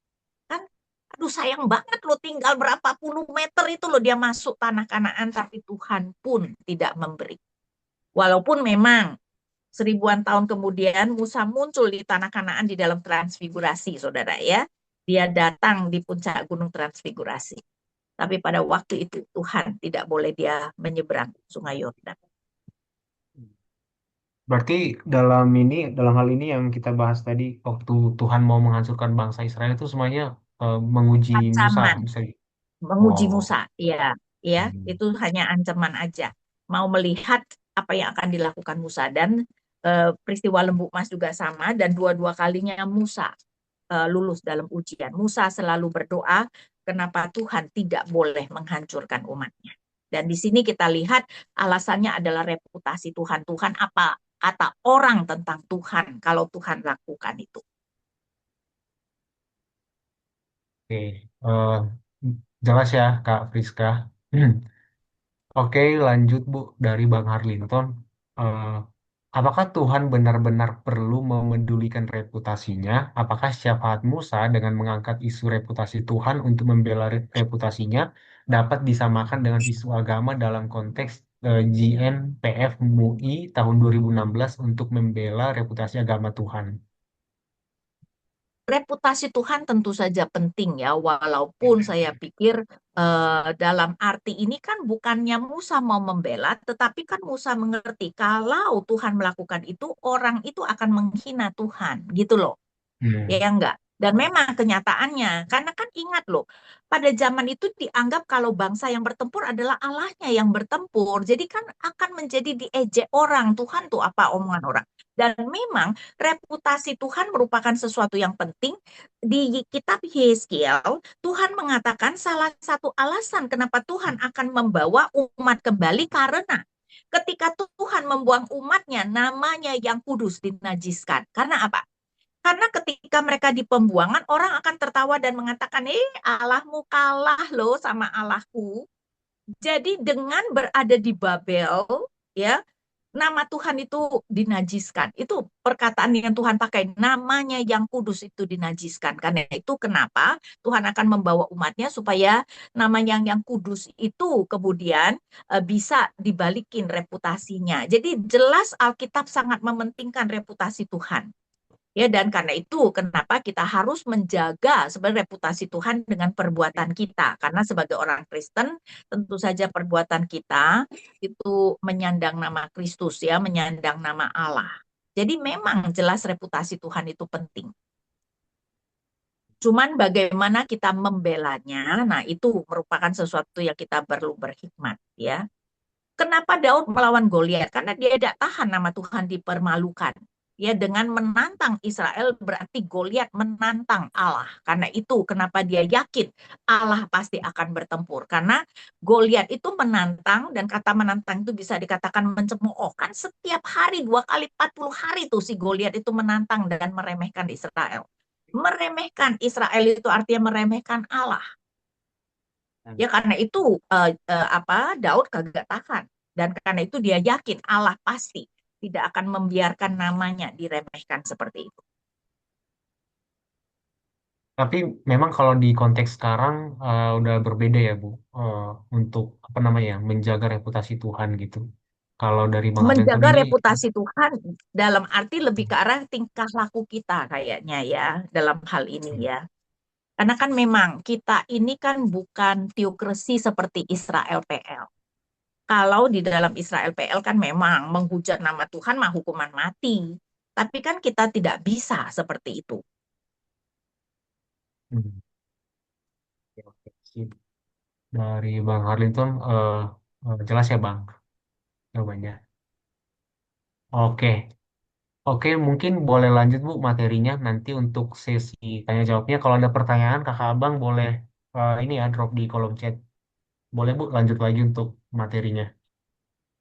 S2: Kan, aduh sayang banget lo, tinggal berapa puluh meter itu lo dia masuk tanah Kanaan, tapi Tuhan pun tidak memberi. Walaupun memang seribuan tahun kemudian Musa muncul di tanah Kanaan di dalam transfigurasi, saudara ya. Dia datang di puncak gunung transfigurasi. Tapi pada waktu itu Tuhan tidak boleh dia menyeberang sungai Yordan.
S1: Berarti dalam hal ini yang kita bahas tadi, waktu Tuhan mau menghancurkan bangsa Israel itu semuanya menguji Musa,
S2: Ancaman.
S1: bisa.
S2: Menguji
S1: Oh.
S2: Musa, ya, ya,
S1: Hmm.
S2: itu hanya ancaman aja. Mau melihat apa yang akan dilakukan Musa dan peristiwa lembu emas juga sama dan dua-dua kalinya Musa lulus dalam ujian. Musa selalu berdoa, kenapa Tuhan tidak boleh menghancurkan umatnya. Dan di sini kita lihat alasannya adalah reputasi Tuhan. Tuhan apa kata orang tentang Tuhan kalau Tuhan lakukan itu.
S1: Oke. Eh, jelas ya, Kak Friska. Oke, lanjut Bu dari Bang Harlinton. Eh, apakah Tuhan benar-benar perlu memedulikan reputasinya? Apakah syafaat Musa dengan mengangkat isu reputasi Tuhan untuk membela reputasinya dapat disamakan dengan isu agama dalam konteks GNPF MUI tahun 2016 untuk membela reputasi agama Tuhan?
S2: Reputasi Tuhan tentu saja penting ya, walaupun saya pikir dalam arti ini kan bukannya Musa mau membela, tetapi kan Musa mengerti kalau Tuhan melakukan itu, orang itu akan menghina Tuhan, gitu loh. Ya
S1: Hmm.
S2: enggak. Dan memang kenyataannya, karena kan ingat loh, pada zaman itu dianggap kalau bangsa yang bertempur adalah Allahnya yang bertempur. Jadi kan akan menjadi diejek orang, Tuhan tuh apa omongan orang. Dan memang reputasi Tuhan merupakan sesuatu yang penting. Di kitab Yeskiel, Tuhan mengatakan salah satu alasan kenapa Tuhan akan membawa umat kembali karena ketika Tuhan membuang umatnya, namanya yang kudus dinajiskan. Karena apa? Karena ketika mereka di pembuangan, orang akan tertawa dan mengatakan, Allahmu kalah loh sama Allahku. Jadi dengan berada di Babel, ya, nama Tuhan itu dinajiskan. Itu perkataan yang Tuhan pakai, namanya yang kudus itu dinajiskan. Karena itu kenapa Tuhan akan membawa umatnya supaya nama yang kudus itu kemudian bisa dibalikin reputasinya. Jadi jelas Alkitab sangat mementingkan reputasi Tuhan. Ya, dan karena itu kenapa kita harus menjaga sebenarnya reputasi Tuhan dengan perbuatan kita. Karena sebagai orang Kristen, tentu saja perbuatan kita itu menyandang nama Kristus ya, menyandang nama Allah. Jadi memang jelas reputasi Tuhan itu penting. Cuman bagaimana kita membelanya, nah itu merupakan sesuatu yang kita perlu berhikmat ya. Kenapa Daud melawan Goliat? Karena dia tidak tahan nama Tuhan dipermalukan. Ya, dengan menantang Israel berarti Goliat menantang Allah. Karena itu kenapa dia yakin Allah pasti akan bertempur. Karena Goliat itu menantang dan kata menantang itu bisa dikatakan mencemooh. Kan setiap hari 2 kali 40 hari tuh si Goliat itu menantang dan meremehkan Israel. Meremehkan Israel itu artinya meremehkan Allah. Ya karena itu Daud kagak tahan dan karena itu dia yakin Allah pasti tidak akan membiarkan namanya diremehkan seperti itu.
S1: Tapi memang kalau di konteks sekarang udah berbeda ya Bu, Eh, untuk apa namanya ya, menjaga reputasi Tuhan gitu. Kalau dari Bang Haryanto
S2: Menjaga
S1: ini,
S2: reputasi Tuhan dalam arti lebih ke arah tingkah laku kita kayaknya ya dalam hal ini ya. Karena kan memang kita ini kan bukan teokrasi seperti Israel PL. Kalau di dalam Israel PL kan memang menghujat nama Tuhan mah hukuman mati. Tapi kan kita tidak bisa seperti itu.
S1: hmm, oke, oke, sip. Dari Bang Harlinton jelas ya Bang jawabannya. Oke, oke, mungkin boleh lanjut Bu materinya nanti untuk sesi tanya jawabnya. Kalau ada pertanyaan Kakak Abang boleh ini ya drop di kolom chat. Boleh Bu lanjut lagi untuk materinya.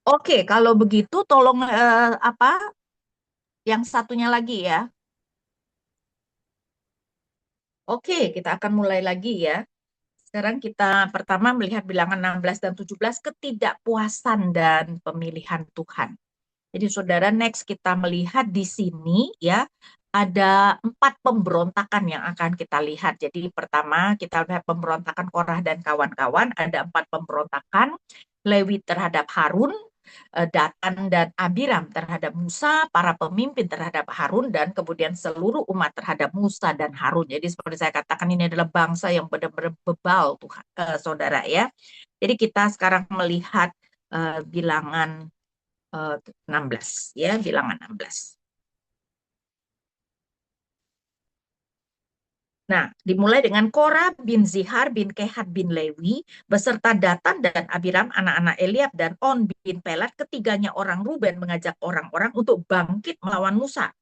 S2: Oke, kalau begitu tolong yang satunya lagi ya. Oke, kita akan mulai lagi ya. Sekarang kita pertama melihat bilangan 16 dan 17 ketidakpuasan dan pemilihan Tuhan. Jadi saudara next kita melihat di sini ya ada 4 pemberontakan yang akan kita lihat. Jadi pertama kita lihat pemberontakan Korah dan kawan-kawan, ada 4 pemberontakan Lewi terhadap Harun, Datan dan Abiram terhadap Musa, para pemimpin terhadap Harun, dan kemudian seluruh umat terhadap Musa dan Harun. Jadi seperti saya katakan ini adalah bangsa yang benar-benar bebal Tuhan, saudara ya. Jadi kita sekarang melihat bilangan 16 ya, bilangan 16. Nah, dimulai dengan Korah bin Zihar bin Kehat bin Lewi beserta Datan dan Abiram anak-anak Eliab dan On bin Pelat, ketiganya orang Ruben, mengajak orang-orang untuk bangkit melawan Musa.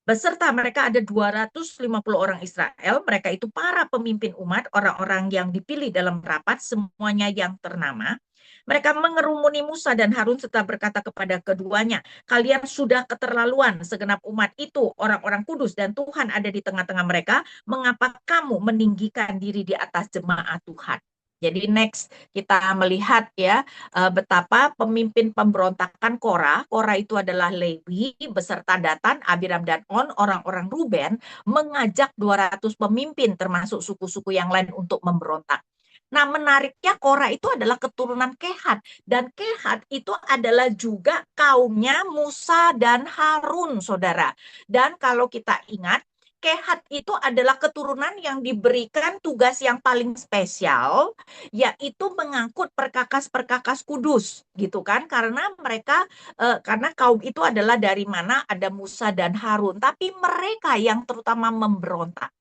S2: Beserta mereka ada 250 orang Israel, mereka itu para pemimpin umat, orang-orang yang dipilih dalam rapat, semuanya yang ternama. Mereka mengerumuni Musa dan Harun serta berkata kepada keduanya, kalian sudah keterlaluan, segenap umat itu orang-orang kudus dan Tuhan ada di tengah-tengah mereka, mengapa kamu meninggikan diri di atas jemaat Tuhan? Jadi next kita melihat ya betapa pemimpin pemberontakan Korah itu adalah Lewi beserta Datan, Abiram dan On, orang-orang Ruben, mengajak 200 pemimpin termasuk suku-suku yang lain untuk memberontak. Nah, menariknya Korah itu adalah keturunan Kehat dan Kehat itu adalah juga kaumnya Musa dan Harun, saudara. Dan kalau kita ingat, Kehat itu adalah keturunan yang diberikan tugas yang paling spesial, yaitu mengangkut perkakas-perkakas kudus, gitu kan? Karena mereka, karena kaum itu adalah dari mana ada Musa dan Harun, tapi mereka yang terutama memberontak.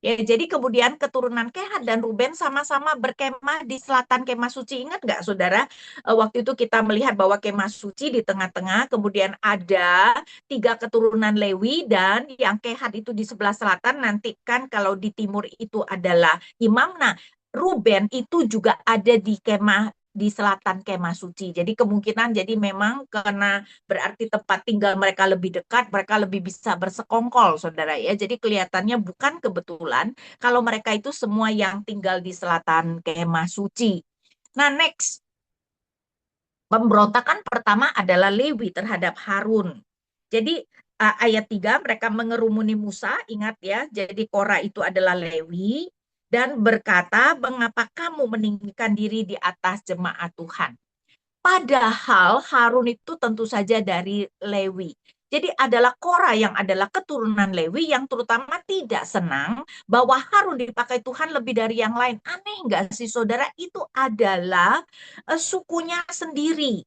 S2: Ya, jadi kemudian keturunan Kehat dan Ruben sama-sama berkemah di selatan kemah suci. Ingat nggak, saudara? Waktu itu kita melihat bahwa kemah suci di tengah-tengah, kemudian ada 3 keturunan Lewi, dan yang Kehat itu di sebelah selatan. Nanti kan kalau di timur itu adalah Imam. Nah, Ruben itu juga ada di kemah di selatan kemah suci. Jadi kemungkinan jadi memang karena berarti tempat tinggal mereka lebih dekat, mereka lebih bisa bersekongkol, saudara ya. Jadi kelihatannya bukan kebetulan kalau mereka itu semua yang tinggal di selatan kemah suci. Nah, next. Pemberontakan pertama adalah Lewi terhadap Harun. Jadi ayat 3 mereka mengerumuni Musa, ingat ya, jadi Korah itu adalah Lewi, dan berkata, mengapa kamu meninggikan diri di atas jemaat Tuhan? Padahal Harun itu tentu saja dari Lewi. Jadi adalah Korah yang adalah keturunan Lewi yang terutama tidak senang bahwa Harun dipakai Tuhan lebih dari yang lain. Aneh nggak sih, saudara? Itu adalah sukunya sendiri.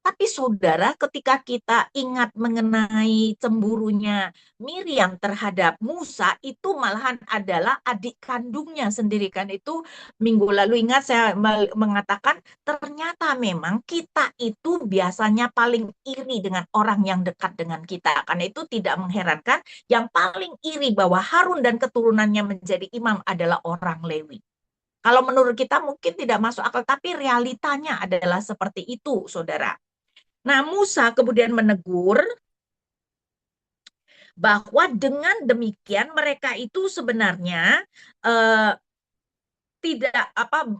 S2: Tapi saudara, ketika kita ingat mengenai cemburunya Miriam terhadap Musa, itu malahan adalah adik kandungnya sendiri kan. Itu minggu lalu ingat saya mengatakan, ternyata memang kita itu biasanya paling iri dengan orang yang dekat dengan kita. Karena itu tidak mengherankan yang paling iri bahwa Harun dan keturunannya menjadi imam adalah orang Lewi. Kalau menurut kita mungkin tidak masuk akal, tapi realitanya adalah seperti itu, saudara. Nah, Musa kemudian menegur bahwa dengan demikian mereka itu sebenarnya eh, tidak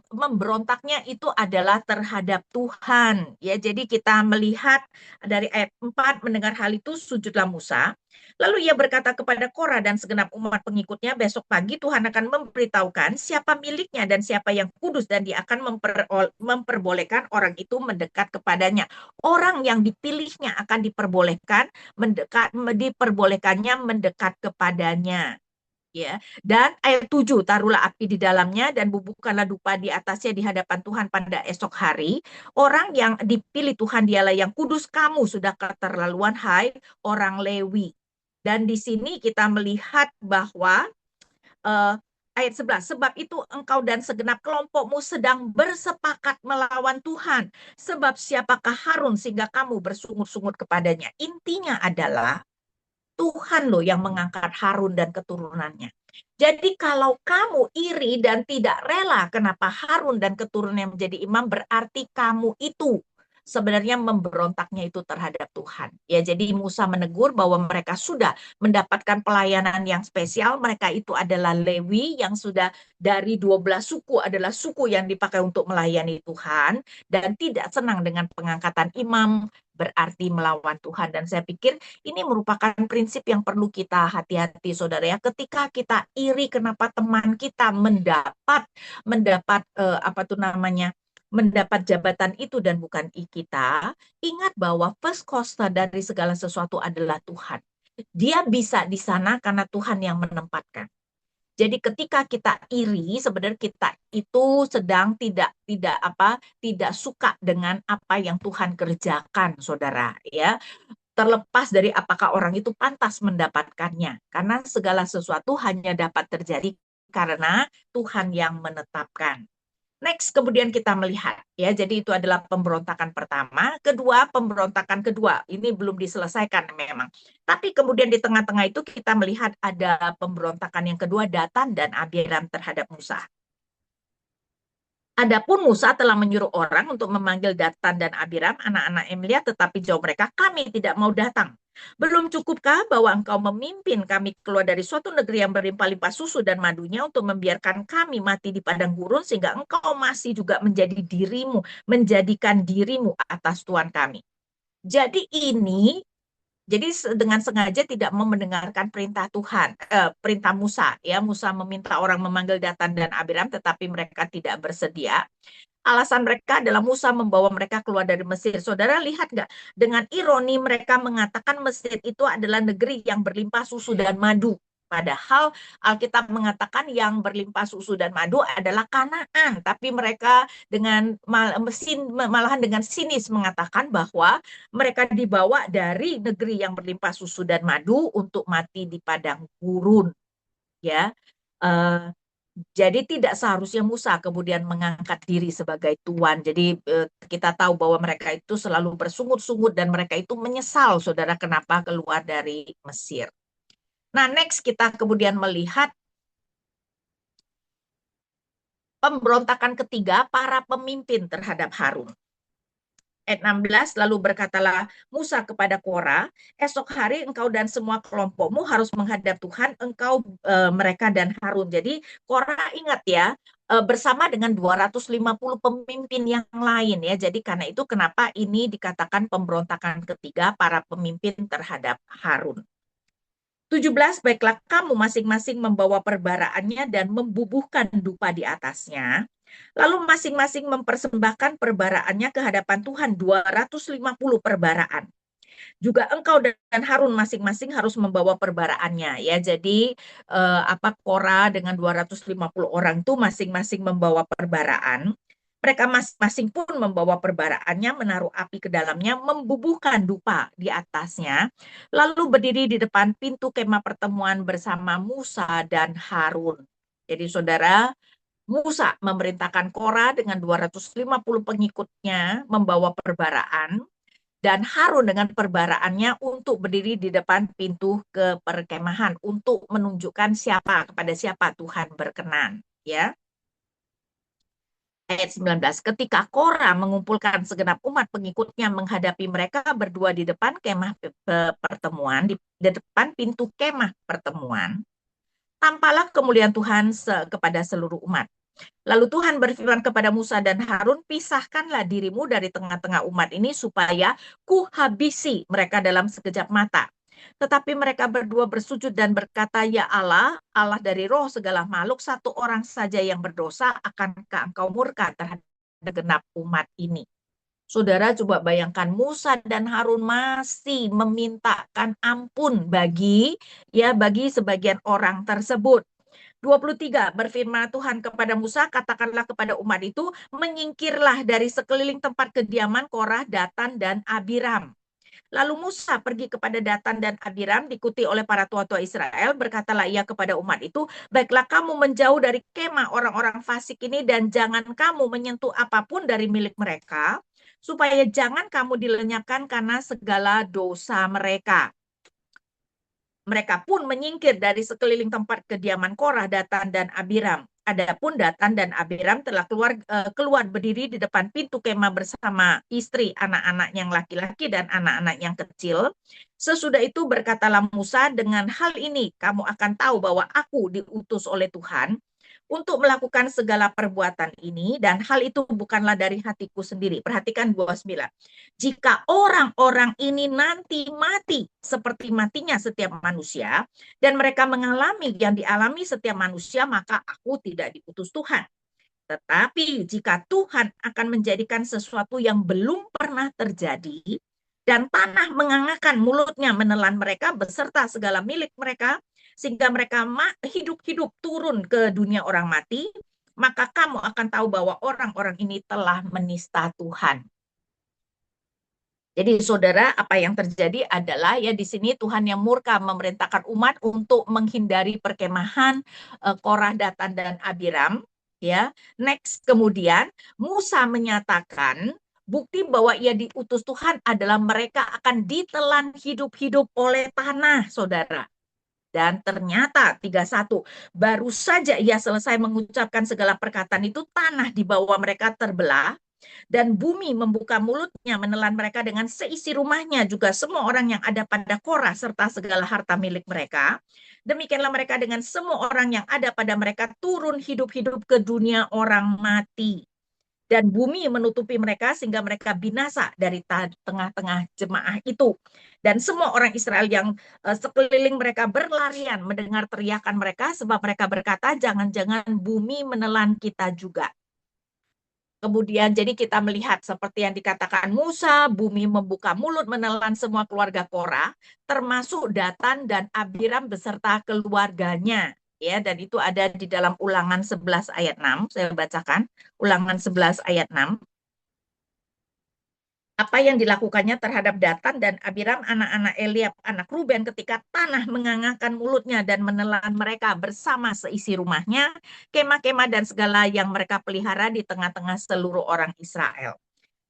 S2: memberontaknya itu adalah terhadap Tuhan ya. Jadi kita melihat dari ayat 4, mendengar hal itu sujudlah Musa, lalu ia berkata kepada Korah dan segenap umat pengikutnya, besok pagi Tuhan akan memberitahukan siapa miliknya dan siapa yang kudus, dan dia akan memperbolehkan orang itu mendekat kepadanya. Orang yang dipilihnya akan diperbolehkannya mendekat kepadanya. Ya, dan ayat 7, taruhlah api di dalamnya dan bubuhkanlah dupa di atasnya di hadapan Tuhan pada esok hari. Orang yang dipilih Tuhan dialah yang kudus, kamu sudah keterlaluan hai orang Lewi. Dan di sini kita melihat bahwa ayat 11, sebab itu engkau dan segenap kelompokmu sedang bersepakat melawan Tuhan. Sebab siapakah Harun sehingga kamu bersungut-sungut kepadanya? Intinya adalah Tuhan loh yang mengangkat Harun dan keturunannya. Jadi kalau kamu iri dan tidak rela kenapa Harun dan keturunannya menjadi imam, berarti kamu itu sebenarnya memberontaknya itu terhadap Tuhan. Ya, jadi Musa menegur bahwa mereka sudah mendapatkan pelayanan yang spesial. Mereka itu adalah Lewi yang sudah dari 12 suku adalah suku yang dipakai untuk melayani Tuhan dan tidak senang dengan pengangkatan imam, berarti melawan Tuhan. Dan saya pikir ini merupakan prinsip yang perlu kita hati-hati, saudara ya. Ketika kita iri kenapa teman kita mendapat apa tuh namanya mendapat jabatan itu dan bukan kita, ingat bahwa first costa dari segala sesuatu adalah Tuhan. Dia bisa di sana karena Tuhan yang menempatkan. Jadi ketika kita iri, sebenarnya kita itu sedang tidak suka dengan apa yang Tuhan kerjakan, saudara. Ya, terlepas dari apakah orang itu pantas mendapatkannya, karena segala sesuatu hanya dapat terjadi karena Tuhan yang menetapkan. Next, kemudian kita melihat, ya, jadi itu adalah pemberontakan pertama. Kedua, pemberontakan kedua, ini belum diselesaikan memang. Tapi kemudian di tengah-tengah itu kita melihat ada pemberontakan yang kedua, Datan dan Abiram terhadap Musa. Adapun Musa telah menyuruh orang untuk memanggil Datan dan Abiram, anak-anak Emilia, tetapi jawab mereka, kami tidak mau datang. Belum cukupkah bahwa engkau memimpin kami keluar dari suatu negeri yang berlimpah-limpah susu dan madunya untuk membiarkan kami mati di padang gurun, sehingga engkau masih juga menjadikan dirimu atas Tuhan kami. Jadi dengan sengaja tidak mau mendengarkan perintah Tuhan, perintah Musa. Ya, Musa meminta orang memanggil Datan dan Abiram, tetapi mereka tidak bersedia. Alasan mereka adalah Musa membawa mereka keluar dari Mesir. Saudara lihat nggak? Dengan ironi mereka mengatakan Mesir itu adalah negeri yang berlimpah susu dan madu. Padahal Alkitab mengatakan yang berlimpah susu dan madu adalah Kanaan. Tapi mereka malahan dengan sinis mengatakan bahwa mereka dibawa dari negeri yang berlimpah susu dan madu untuk mati di padang gurun. Ya, uh, jadi tidak seharusnya Musa kemudian mengangkat diri sebagai tuan. Jadi kita tahu bahwa mereka itu selalu bersungut-sungut dan mereka itu menyesal, saudara, kenapa keluar dari Mesir. Nah, next kita kemudian melihat pemberontakan ketiga para pemimpin terhadap Harun. Ayat 16, lalu berkatalah Musa kepada Korah, esok hari engkau dan semua kelompokmu harus menghadap Tuhan, engkau, mereka dan Harun. Jadi Korah ingat ya, bersama dengan 250 pemimpin yang lain ya. Jadi karena itu kenapa ini dikatakan pemberontakan ketiga para pemimpin terhadap Harun. 17, baiklah kamu masing-masing membawa perbaraannya dan membubuhkan dupa di atasnya. Lalu masing-masing mempersembahkan perbaraannya ke hadapan Tuhan, 250 perbaraan. Juga engkau dan Harun masing-masing harus membawa perbaraannya ya. Jadi Kora dengan 250 orang itu masing-masing membawa perbaraan. Mereka masing-masing pun membawa perbaraannya, menaruh api ke dalamnya, membubuhkan dupa di atasnya, lalu berdiri di depan pintu kemah pertemuan bersama Musa dan Harun. Jadi saudara, Musa memerintahkan Kora dengan 250 pengikutnya membawa perbaraan, dan Harun dengan perbaraannya untuk berdiri di depan pintu ke perkemahan untuk menunjukkan kepada siapa Tuhan berkenan. Ya. Ayat 19, ketika Kora mengumpulkan segenap umat pengikutnya menghadapi mereka berdua di depan kemah pertemuan, di depan pintu kemah pertemuan, tampaklah kemuliaan Tuhan kepada seluruh umat. Lalu Tuhan berfirman kepada Musa dan Harun, pisahkanlah dirimu dari tengah-tengah umat ini supaya kuhabisi mereka dalam sekejap mata. Tetapi mereka berdua bersujud dan berkata, ya Allah, Allah dari roh segala makhluk, satu orang saja yang berdosa, akankah engkau murka terhadap genap umat ini? Saudara coba bayangkan Musa dan Harun masih memintakan ampun bagi sebagian orang tersebut. 23, berfirman Tuhan kepada Musa, katakanlah kepada umat itu, menyingkirlah dari sekeliling tempat kediaman Korah, Datan, dan Abiram. Lalu Musa pergi kepada Datan dan Abiram, diikuti oleh para tua-tua Israel, berkatalah ia kepada umat itu, baiklah kamu menjauh dari kemah orang-orang fasik ini, dan jangan kamu menyentuh apapun dari milik mereka, supaya jangan kamu dilenyapkan karena segala dosa mereka. Mereka pun menyingkir dari sekeliling tempat kediaman Korah, Datan, dan Abiram. Adapun Datan dan Abiram telah keluar berdiri di depan pintu kemah bersama istri, anak-anak yang laki-laki dan anak-anak yang kecil. Sesudah itu berkatalah Musa, dengan hal ini kamu akan tahu bahwa aku diutus oleh Tuhan untuk melakukan segala perbuatan ini, dan hal itu bukanlah dari hatiku sendiri. Perhatikan 29. Jika orang-orang ini nanti mati seperti matinya setiap manusia, dan mereka mengalami yang dialami setiap manusia, maka aku tidak diutus Tuhan. Tetapi jika Tuhan akan menjadikan sesuatu yang belum pernah terjadi, dan tanah mengangakkan mulutnya menelan mereka beserta segala milik mereka, sehingga mereka hidup-hidup turun ke dunia orang mati, maka kamu akan tahu bahwa orang-orang ini telah menista Tuhan. Jadi saudara, apa yang terjadi adalah ya di sini Tuhan yang murka memerintahkan umat untuk menghindari perkemahan Korah, Datan, dan Abiram. Ya, next kemudian Musa menyatakan bukti bahwa ia diutus Tuhan adalah mereka akan ditelan hidup-hidup oleh tanah, saudara. Dan ternyata 31, baru saja ia selesai mengucapkan segala perkataan itu, tanah di bawah mereka terbelah, dan bumi membuka mulutnya menelan mereka dengan seisi rumahnya, juga semua orang yang ada pada Korah serta segala harta milik mereka. Demikianlah mereka dengan semua orang yang ada pada mereka turun hidup-hidup ke dunia orang mati. Dan bumi menutupi mereka sehingga mereka binasa dari tengah-tengah jemaah itu. Dan semua orang Israel yang sekeliling mereka berlarian mendengar teriakan mereka, sebab mereka berkata, jangan-jangan bumi menelan kita juga. Kemudian jadi kita melihat seperti yang dikatakan Musa, bumi membuka mulut menelan semua keluarga Korah, termasuk Datan dan Abiram beserta keluarganya. Ya, dan itu ada di dalam Ulangan 11 ayat 6. Saya bacakan Ulangan 11 ayat 6. Apa yang dilakukannya terhadap Datan dan Abiram, anak-anak Eliab, anak Ruben, ketika tanah mengangangkan mulutnya dan menelan mereka bersama seisi rumahnya, kemah-kemah dan segala yang mereka pelihara di tengah-tengah seluruh orang Israel.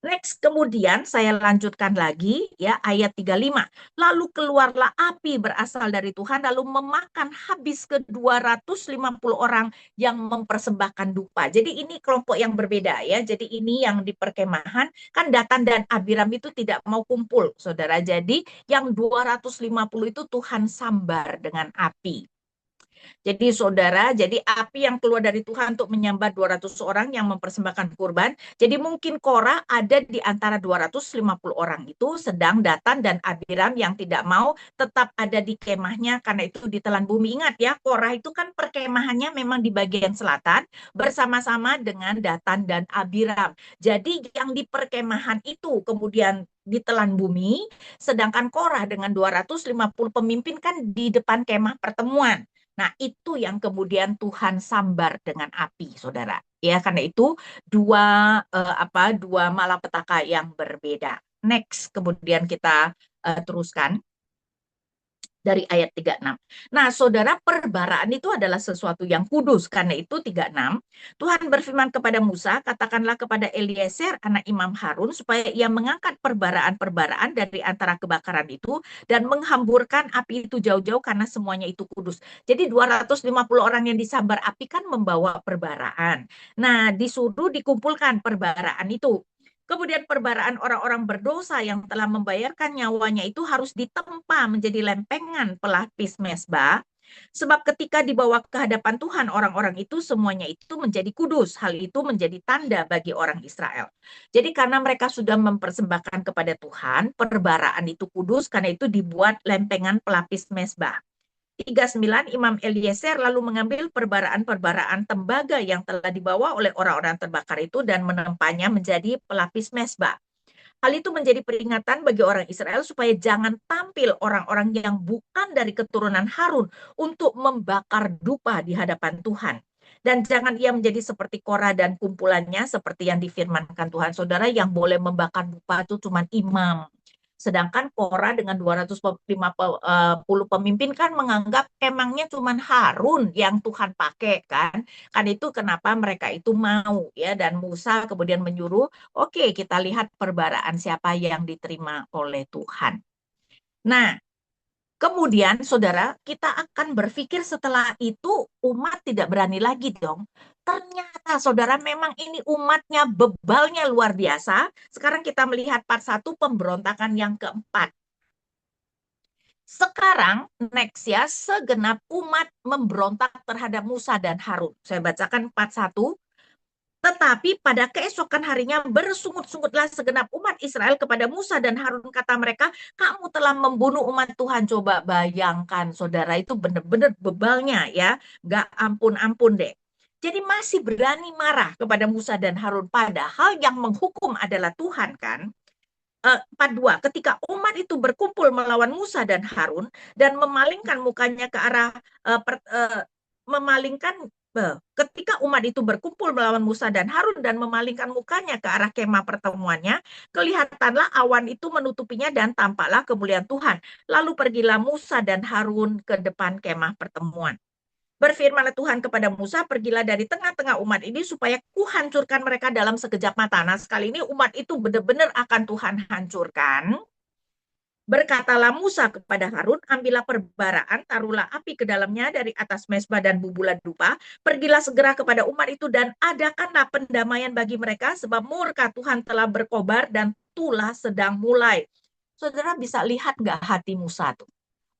S2: Next, kemudian saya lanjutkan lagi ya ayat 35. Lalu keluarlah api berasal dari Tuhan lalu memakan habis ke 250 orang yang mempersembahkan dupa. Jadi ini kelompok yang berbeda ya. Jadi ini yang di perkemahan kan Datan dan Abiram itu tidak mau kumpul, Saudara. Jadi yang 250 itu Tuhan sambar dengan api. Jadi saudara, jadi api yang keluar dari Tuhan untuk menyambar 200 orang yang mempersembahkan kurban. Jadi mungkin Korah ada di antara 250 orang itu, sedang Datan dan Abiram yang tidak mau tetap ada di kemahnya karena itu ditelan bumi. Ingat ya, Korah itu kan perkemahannya memang di bagian selatan bersama-sama dengan Datan dan Abiram. Jadi yang di perkemahan itu kemudian ditelan bumi, sedangkan Korah dengan 250 pemimpin kan di depan kemah pertemuan. Nah, itu yang kemudian Tuhan sambar dengan api, Saudara. Ya, karena itu dua malapetaka yang berbeda. Next, kemudian kita teruskan dari ayat 36. Nah, saudara, perbaraan itu adalah sesuatu yang kudus. Karena itu 36, Tuhan berfirman kepada Musa, katakanlah kepada Eliezer, anak Imam Harun, supaya ia mengangkat perbaraan-perbaraan dari antara kebakaran itu dan menghamburkan api itu jauh-jauh karena semuanya itu kudus. Jadi 250 orang yang disambar api kan membawa perbaraan. Nah, disuruh dikumpulkan perbaraan itu. Kemudian perbaraan orang-orang berdosa yang telah membayarkan nyawanya itu harus ditempa menjadi lempengan pelapis mesbah. Sebab ketika dibawa ke hadapan Tuhan, orang-orang itu semuanya itu menjadi kudus. Hal itu menjadi tanda bagi orang Israel. Jadi karena mereka sudah mempersembahkan kepada Tuhan, perbaraan itu kudus, karena itu dibuat lempengan pelapis mesbah. 39, Imam Eliezer lalu mengambil perbaraan-perbaraan tembaga yang telah dibawa oleh orang-orang terbakar itu dan menempanya menjadi pelapis mesbah. Hal itu menjadi peringatan bagi orang Israel supaya jangan tampil orang-orang yang bukan dari keturunan Harun untuk membakar dupa di hadapan Tuhan. Dan jangan ia menjadi seperti Korah dan kumpulannya seperti yang difirmankan Tuhan. Saudara, yang boleh membakar dupa itu cuma imam. Sedangkan Korah dengan 250 pemimpin kan menganggap emangnya cuma Harun yang Tuhan pakai kan. Kan itu kenapa mereka itu mau ya. Dan Musa kemudian menyuruh, oke, kita lihat perbaraan siapa yang diterima oleh Tuhan. Nah, kemudian, saudara, kita akan berpikir setelah itu umat tidak berani lagi dong. Ternyata, saudara, memang ini umatnya bebalnya luar biasa. Sekarang kita melihat part 1 pemberontakan yang keempat. Sekarang, next ya, segenap umat memberontak terhadap Musa dan Harun. Saya bacakan part 1. Tetapi pada keesokan harinya bersungut-sungutlah segenap umat Israel kepada Musa dan Harun. Kata mereka, kamu telah membunuh umat Tuhan. Coba bayangkan, saudara, itu benar-benar bebalnya ya. Gak ampun-ampun deh. Jadi masih berani marah kepada Musa dan Harun, padahal yang menghukum adalah Tuhan kan. 42, ketika umat itu berkumpul melawan Musa dan Harun dan memalingkan mukanya ke arah memalingkan ketika umat itu berkumpul melawan Musa dan Harun dan memalingkan mukanya ke arah kemah pertemuannya, kelihatanlah awan itu menutupinya dan tampaklah kemuliaan Tuhan. Lalu pergilah Musa dan Harun ke depan kemah pertemuan. Berfirmanlah Tuhan kepada Musa, pergilah dari tengah-tengah umat ini supaya kuhancurkan mereka dalam sekejap mata. Nah, sekali ini umat itu benar-benar akan Tuhan hancurkan. Berkatalah Musa kepada Harun, ambillah perbaraan, taruhlah api ke dalamnya dari atas mezbah dan bubulan dupa, pergilah segera kepada umat itu dan adakanlah pendamaian bagi mereka, sebab murka Tuhan telah berkobar dan tulah sedang mulai. Saudara bisa lihat nggak hati Musa tuh?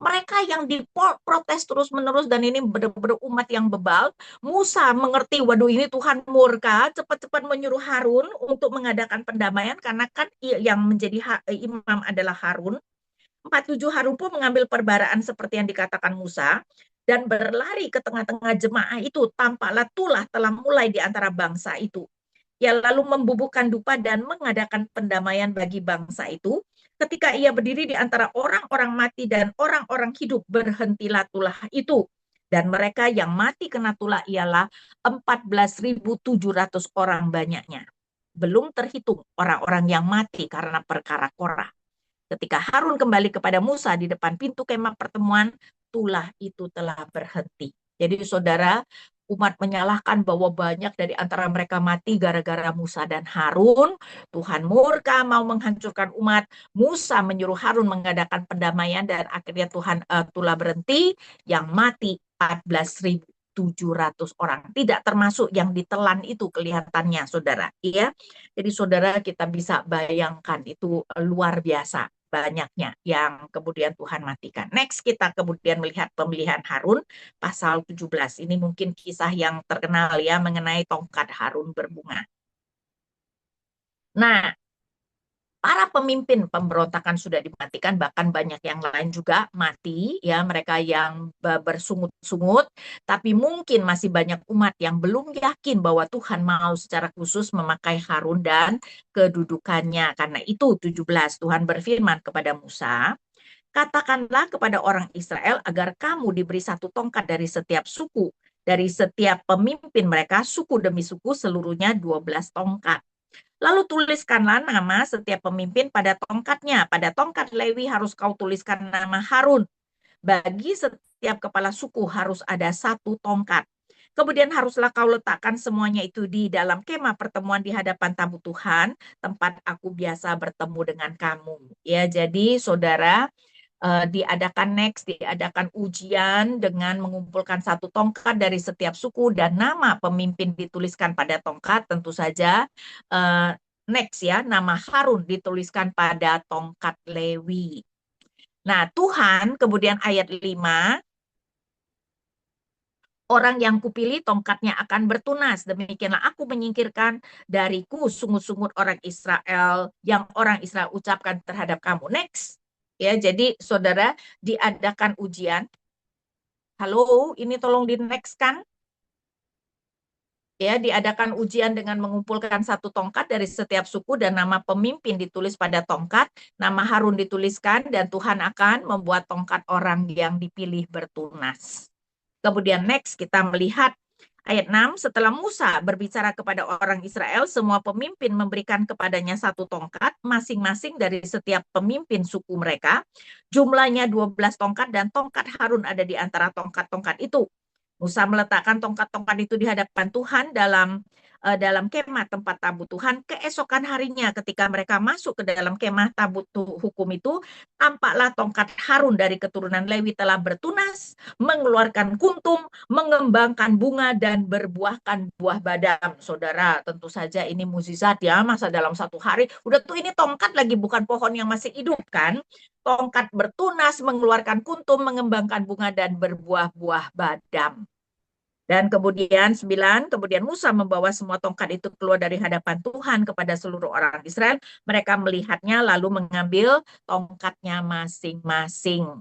S2: Mereka yang diprotes terus-menerus dan ini benar-benar umat yang bebal. Musa mengerti, waduh ini Tuhan murka, cepat-cepat menyuruh Harun untuk mengadakan pendamaian karena kan yang menjadi imam adalah Harun. 47 Harun pun mengambil perbaraan seperti yang dikatakan Musa dan berlari ke tengah-tengah jemaah itu. Tampaklah tulah telah mulai di antara bangsa itu. Ia lalu membubuhkan dupa dan mengadakan pendamaian bagi bangsa itu. Ketika ia berdiri di antara orang-orang mati dan orang-orang hidup, berhentilah tulah itu. Dan mereka yang mati kena tulah ialah 14.700 orang banyaknya. Belum terhitung orang-orang yang mati karena perkara Korah. Ketika Harun kembali kepada Musa di depan pintu kemah pertemuan, tulah itu telah berhenti. Jadi saudara, umat menyalahkan bahwa banyak dari antara mereka mati gara-gara Musa dan Harun. Tuhan murka mau menghancurkan umat. Musa menyuruh Harun mengadakan pendamaian dan akhirnya tulah berhenti. Yang mati 14.700 orang. Tidak termasuk yang ditelan itu kelihatannya saudara. Ya. Jadi saudara kita bisa bayangkan itu luar biasa banyaknya yang kemudian Tuhan matikan. Next kita kemudian melihat pemilihan Harun pasal 17. Ini mungkin kisah yang terkenal ya mengenai tongkat Harun berbunga. Nah, para pemimpin pemberontakan sudah dimatikan, bahkan banyak yang lain juga mati, ya mereka yang bersungut-sungut, tapi mungkin masih banyak umat yang belum yakin bahwa Tuhan mau secara khusus memakai Harun dan kedudukannya. Karena itu 17 Tuhan berfirman kepada Musa, katakanlah kepada orang Israel agar kamu diberi satu tongkat dari setiap suku, dari setiap pemimpin mereka, suku demi suku seluruhnya 12 tongkat. Lalu tuliskanlah nama setiap pemimpin pada tongkatnya. Pada tongkat Lewi harus kau tuliskan nama Harun. Bagi setiap kepala suku harus ada satu tongkat. Kemudian haruslah kau letakkan semuanya itu di dalam kemah pertemuan di hadapan tamu Tuhan, tempat aku biasa bertemu dengan kamu. Ya, jadi saudara, diadakan ujian dengan mengumpulkan satu tongkat dari setiap suku dan nama pemimpin dituliskan pada tongkat. Tentu saja ya, nama Harun dituliskan pada tongkat Lewi. Nah, Tuhan kemudian ayat 5, orang yang kupilih tongkatnya akan bertunas. Demikianlah aku menyingkirkan dariku sungut-sungut orang Israel yang orang Israel ucapkan terhadap kamu. Next. Ya, jadi saudara diadakan ujian. Halo, ini tolong di next kan? Ya, diadakan ujian dengan mengumpulkan satu tongkat dari setiap suku dan nama pemimpin ditulis pada tongkat, nama Harun dituliskan dan Tuhan akan membuat tongkat orang yang dipilih bertunas. Kemudian next kita melihat ayat 6, setelah Musa berbicara kepada orang Israel, semua pemimpin memberikan kepadanya satu tongkat, masing-masing dari setiap pemimpin suku mereka. Jumlahnya 12 tongkat dan tongkat Harun ada di antara tongkat-tongkat itu. Musa meletakkan tongkat-tongkat itu di hadapan Tuhan dalam kemah tempat tabut Tuhan. Keesokan harinya ketika mereka masuk ke dalam kemah tabut hukum itu, tampaklah tongkat Harun dari keturunan Lewi telah bertunas, mengeluarkan kuntum, mengembangkan bunga dan berbuahkan buah badam. Saudara, tentu saja ini mukjizat ya, masa dalam satu hari. Udah tuh ini tongkat lagi, bukan pohon yang masih hidup kan. Tongkat bertunas, mengeluarkan kuntum, mengembangkan bunga dan berbuah-buah badam. Dan kemudian 9, kemudian Musa membawa semua tongkat itu keluar dari hadapan Tuhan kepada seluruh orang Israel. Mereka melihatnya lalu mengambil tongkatnya masing-masing.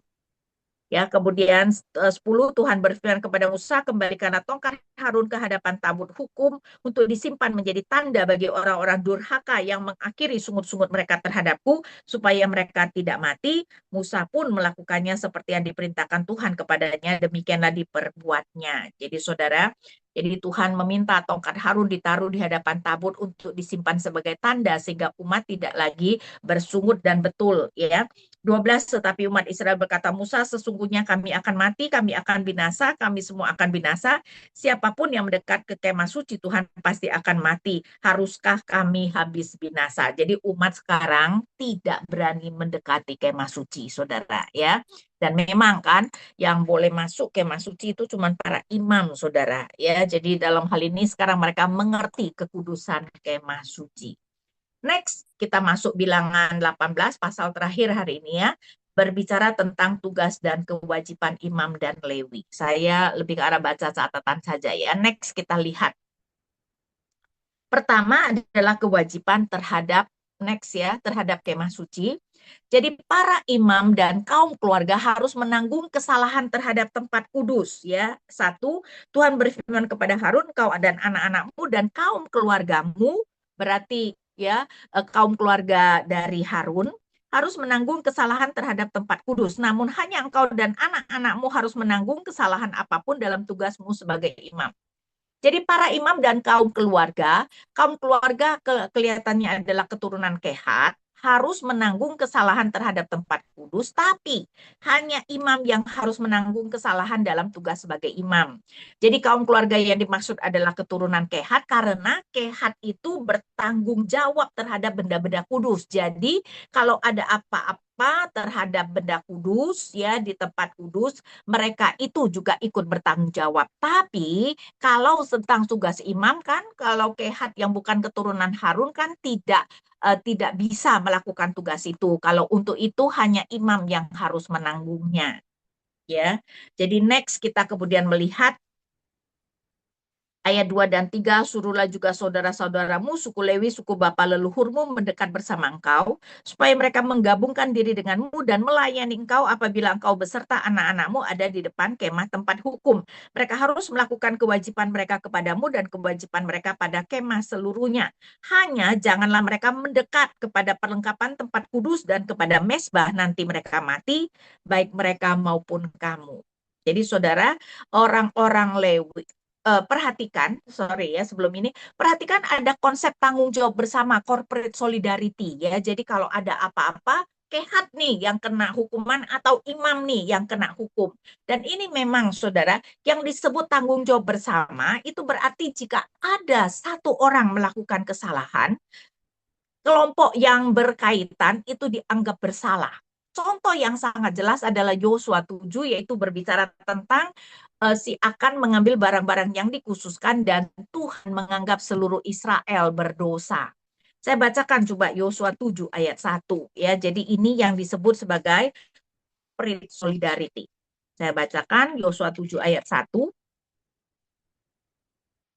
S2: Ya, kemudian 10 Tuhan berfirman kepada Musa, kembalikanlah tongkat Harun ke hadapan tabut hukum untuk disimpan menjadi tanda bagi orang-orang durhaka yang mengakhiri sungut-sungut mereka terhadapku supaya mereka tidak mati. Musa pun melakukannya seperti yang diperintahkan Tuhan kepadanya, demikianlah diperbuatnya. Jadi saudara, jadi Tuhan meminta tongkat Harun ditaruh di hadapan tabut untuk disimpan sebagai tanda sehingga umat tidak lagi bersungut dan betul, ya. 12, tetapi umat Israel berkata, Musa, sesungguhnya kami akan mati, kami akan binasa, kami semua akan binasa. Siapapun yang mendekat ke kemah suci, Tuhan pasti akan mati. Haruskah kami habis binasa? Jadi umat sekarang tidak berani mendekati kemah suci, saudara, ya. Dan memang kan yang boleh masuk kemah suci itu cuma para imam, saudara, ya. Jadi dalam hal ini sekarang mereka mengerti kekudusan kemah suci. Next, kita masuk bilangan 18, pasal terakhir hari ini ya, berbicara tentang tugas dan kewajiban imam dan Lewi. Saya lebih ke arah baca catatan saja ya. Next, kita lihat. Pertama adalah kewajiban terhadap, next ya, terhadap kemah suci. Jadi para imam dan kaum keluarga harus menanggung kesalahan terhadap tempat kudus ya. Satu, Tuhan berfirman kepada Harun, kau dan anak-anakmu dan kaum keluargamu, berarti ya kaum keluarga dari Harun harus menanggung kesalahan terhadap tempat kudus. Namun hanya engkau dan anak-anakmu harus menanggung kesalahan apapun dalam tugasmu sebagai imam. Jadi para imam dan kaum keluarga kelihatannya adalah keturunan Kehat, harus menanggung kesalahan terhadap tempat kudus, tapi hanya imam yang harus menanggung kesalahan dalam tugas sebagai imam. Jadi kaum keluarga yang dimaksud adalah keturunan Kehat karena Kehat itu bertanggung jawab terhadap benda-benda kudus. Jadi kalau ada apa-apa terhadap benda kudus ya di tempat kudus, mereka itu juga ikut bertanggung jawab. Tapi kalau tentang tugas imam kan, kalau Kehat yang bukan keturunan Harun kan tidak bisa melakukan tugas itu. Kalau untuk itu hanya imam yang harus menanggungnya, ya. Jadi next kita kemudian melihat ayat 2 dan 3, suruhlah juga saudara-saudaramu, suku Lewi, suku bapa leluhurmu mendekat bersama engkau, supaya mereka menggabungkan diri denganmu dan melayani engkau apabila engkau beserta anak-anakmu ada di depan kemah tempat hukum. Mereka harus melakukan kewajiban mereka kepadamu dan kewajiban mereka pada kemah seluruhnya. Hanya janganlah mereka mendekat kepada perlengkapan tempat kudus dan kepada mezbah, nanti mereka mati, baik mereka maupun kamu. Jadi saudara, orang-orang Lewi, perhatikan, sorry ya sebelum ini, perhatikan ada konsep tanggung jawab bersama, corporate solidarity ya. Jadi kalau ada apa-apa, Kehat nih yang kena hukuman atau imam nih yang kena hukum. Dan ini memang saudara, yang disebut tanggung jawab bersama itu berarti jika ada satu orang melakukan kesalahan, kelompok yang berkaitan itu dianggap bersalah. Contoh yang sangat jelas adalah Yosua 7, yaitu berbicara tentang si Akan mengambil barang-barang yang dikhususkan dan Tuhan menganggap seluruh Israel berdosa. Saya bacakan coba Yosua 7 ayat 1 ya. Jadi ini yang disebut sebagai spirit solidarity. Saya bacakan Yosua 7 ayat 1.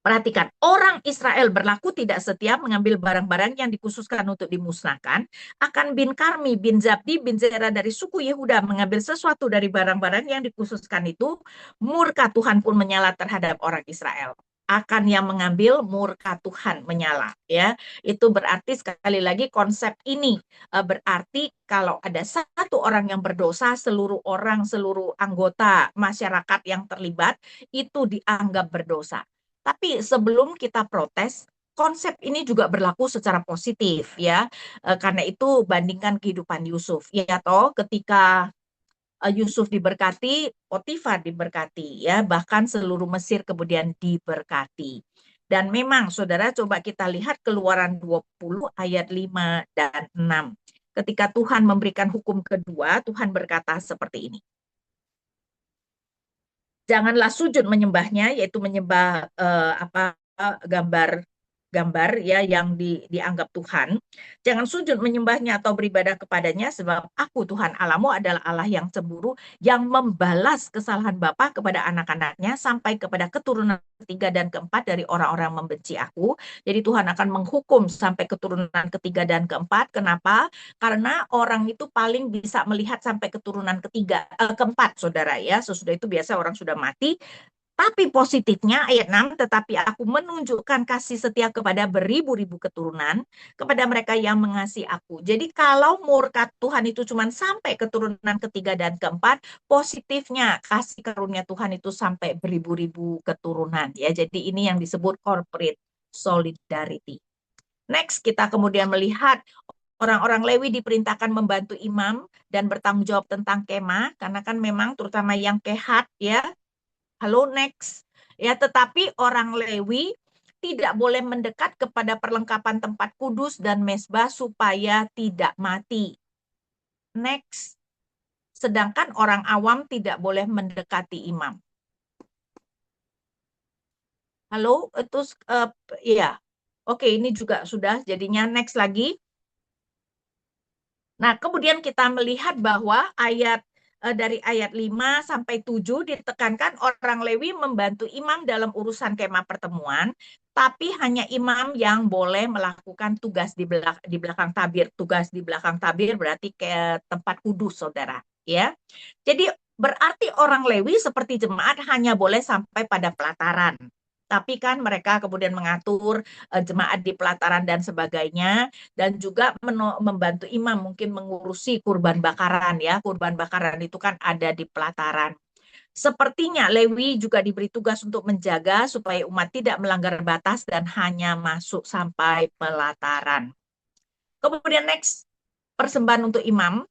S2: Perhatikan, orang Israel berlaku tidak setia mengambil barang-barang yang dikhususkan untuk dimusnahkan. Akan bin Karmi, bin Zabdi, bin Zera dari suku Yehuda mengambil sesuatu dari barang-barang yang dikhususkan itu, murka Tuhan pun menyala terhadap orang Israel. Akan yang mengambil, murka Tuhan menyala. Ya, itu berarti sekali lagi konsep ini berarti kalau ada satu orang yang berdosa, seluruh orang, seluruh anggota masyarakat yang terlibat itu dianggap berdosa. Tapi sebelum kita protes, konsep ini juga berlaku secara positif ya. Karena itu bandingkan kehidupan Yusuf. Ya toh ketika Yusuf diberkati, Potifar diberkati ya, bahkan seluruh Mesir kemudian diberkati. Dan memang saudara coba kita lihat Keluaran 20 ayat 5 dan 6. Ketika Tuhan memberikan hukum kedua, Tuhan berkata seperti ini. Janganlah sujud menyembahnya, yaitu menyembah gambar gambar ya yang dianggap Tuhan. Jangan sujud menyembahnya atau beribadah kepadanya sebab aku Tuhan Allahmu adalah Allah yang cemburu yang membalas kesalahan bapa kepada anak-anaknya sampai kepada keturunan ketiga dan keempat dari orang-orang yang membenci aku. Jadi Tuhan akan menghukum sampai keturunan ketiga dan keempat. Kenapa? Karena orang itu paling bisa melihat sampai keturunan keempat, saudara ya. Sesudah itu biasa orang sudah mati. Tapi positifnya ayat 6, tetapi aku menunjukkan kasih setia kepada beribu-ribu keturunan, kepada mereka yang mengasihi aku. Jadi kalau murka Tuhan itu cuma sampai keturunan ketiga dan keempat, positifnya kasih karunia Tuhan itu sampai beribu-ribu keturunan. Ya, jadi ini yang disebut corporate solidarity. Next, kita kemudian melihat orang-orang Lewi diperintahkan membantu imam dan bertanggung jawab tentang kemah, karena kan memang terutama yang kehat ya. Halo, next. Ya, tetapi orang Lewi tidak boleh mendekat kepada perlengkapan tempat kudus dan mesbah supaya tidak mati. Next. Sedangkan orang awam tidak boleh mendekati imam. Halo, itu ya. Oke, ini juga sudah jadinya next lagi. Nah, kemudian kita melihat bahwa dari ayat 5 sampai 7 ditekankan orang Lewi membantu imam dalam urusan kemah pertemuan, tapi hanya imam yang boleh melakukan tugas di belakang tabir. Tugas di belakang tabir berarti ke tempat kudus, saudara. Ya, jadi berarti orang Lewi seperti jemaat hanya boleh sampai pada pelataran. Tapi kan mereka kemudian mengatur jemaat di pelataran dan sebagainya, dan juga membantu imam mungkin mengurusi kurban bakaran ya. Kurban bakaran itu kan ada di pelataran. Sepertinya Lewi juga diberi tugas untuk menjaga supaya umat tidak melanggar batas dan hanya masuk sampai pelataran. Kemudian next, persembahan untuk imam.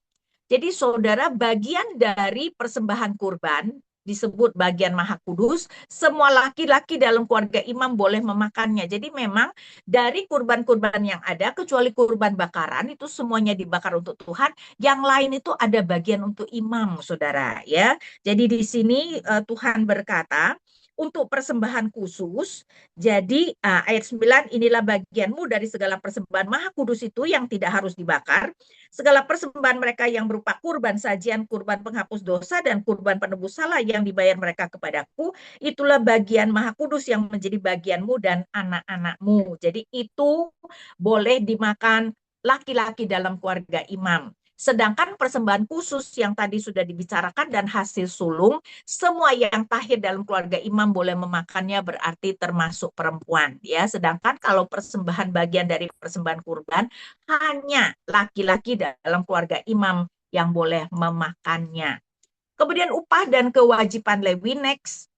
S2: Jadi saudara, bagian dari persembahan kurban disebut bagian maha kudus, semua laki-laki dalam keluarga imam boleh memakannya. Jadi memang dari kurban-kurban yang ada, kecuali kurban bakaran, itu semuanya dibakar untuk Tuhan. Yang lain itu ada bagian untuk imam, saudara. Ya, jadi di sini Tuhan berkata, untuk persembahan khusus, jadi ayat 9, inilah bagianmu dari segala persembahan maha kudus itu yang tidak harus dibakar, segala persembahan mereka yang berupa kurban sajian, kurban penghapus dosa, dan kurban penebus salah yang dibayar mereka kepadaku, itulah bagian maha kudus yang menjadi bagianmu dan anak-anakmu. Jadi itu boleh dimakan laki-laki dalam keluarga imam. Sedangkan persembahan khusus yang tadi sudah dibicarakan dan hasil sulung, semua yang tahir dalam keluarga imam boleh memakannya, berarti termasuk perempuan. Ya, sedangkan kalau persembahan bagian dari persembahan kurban, hanya laki-laki dalam keluarga imam yang boleh memakannya. Kemudian upah dan kewajiban Lewi next.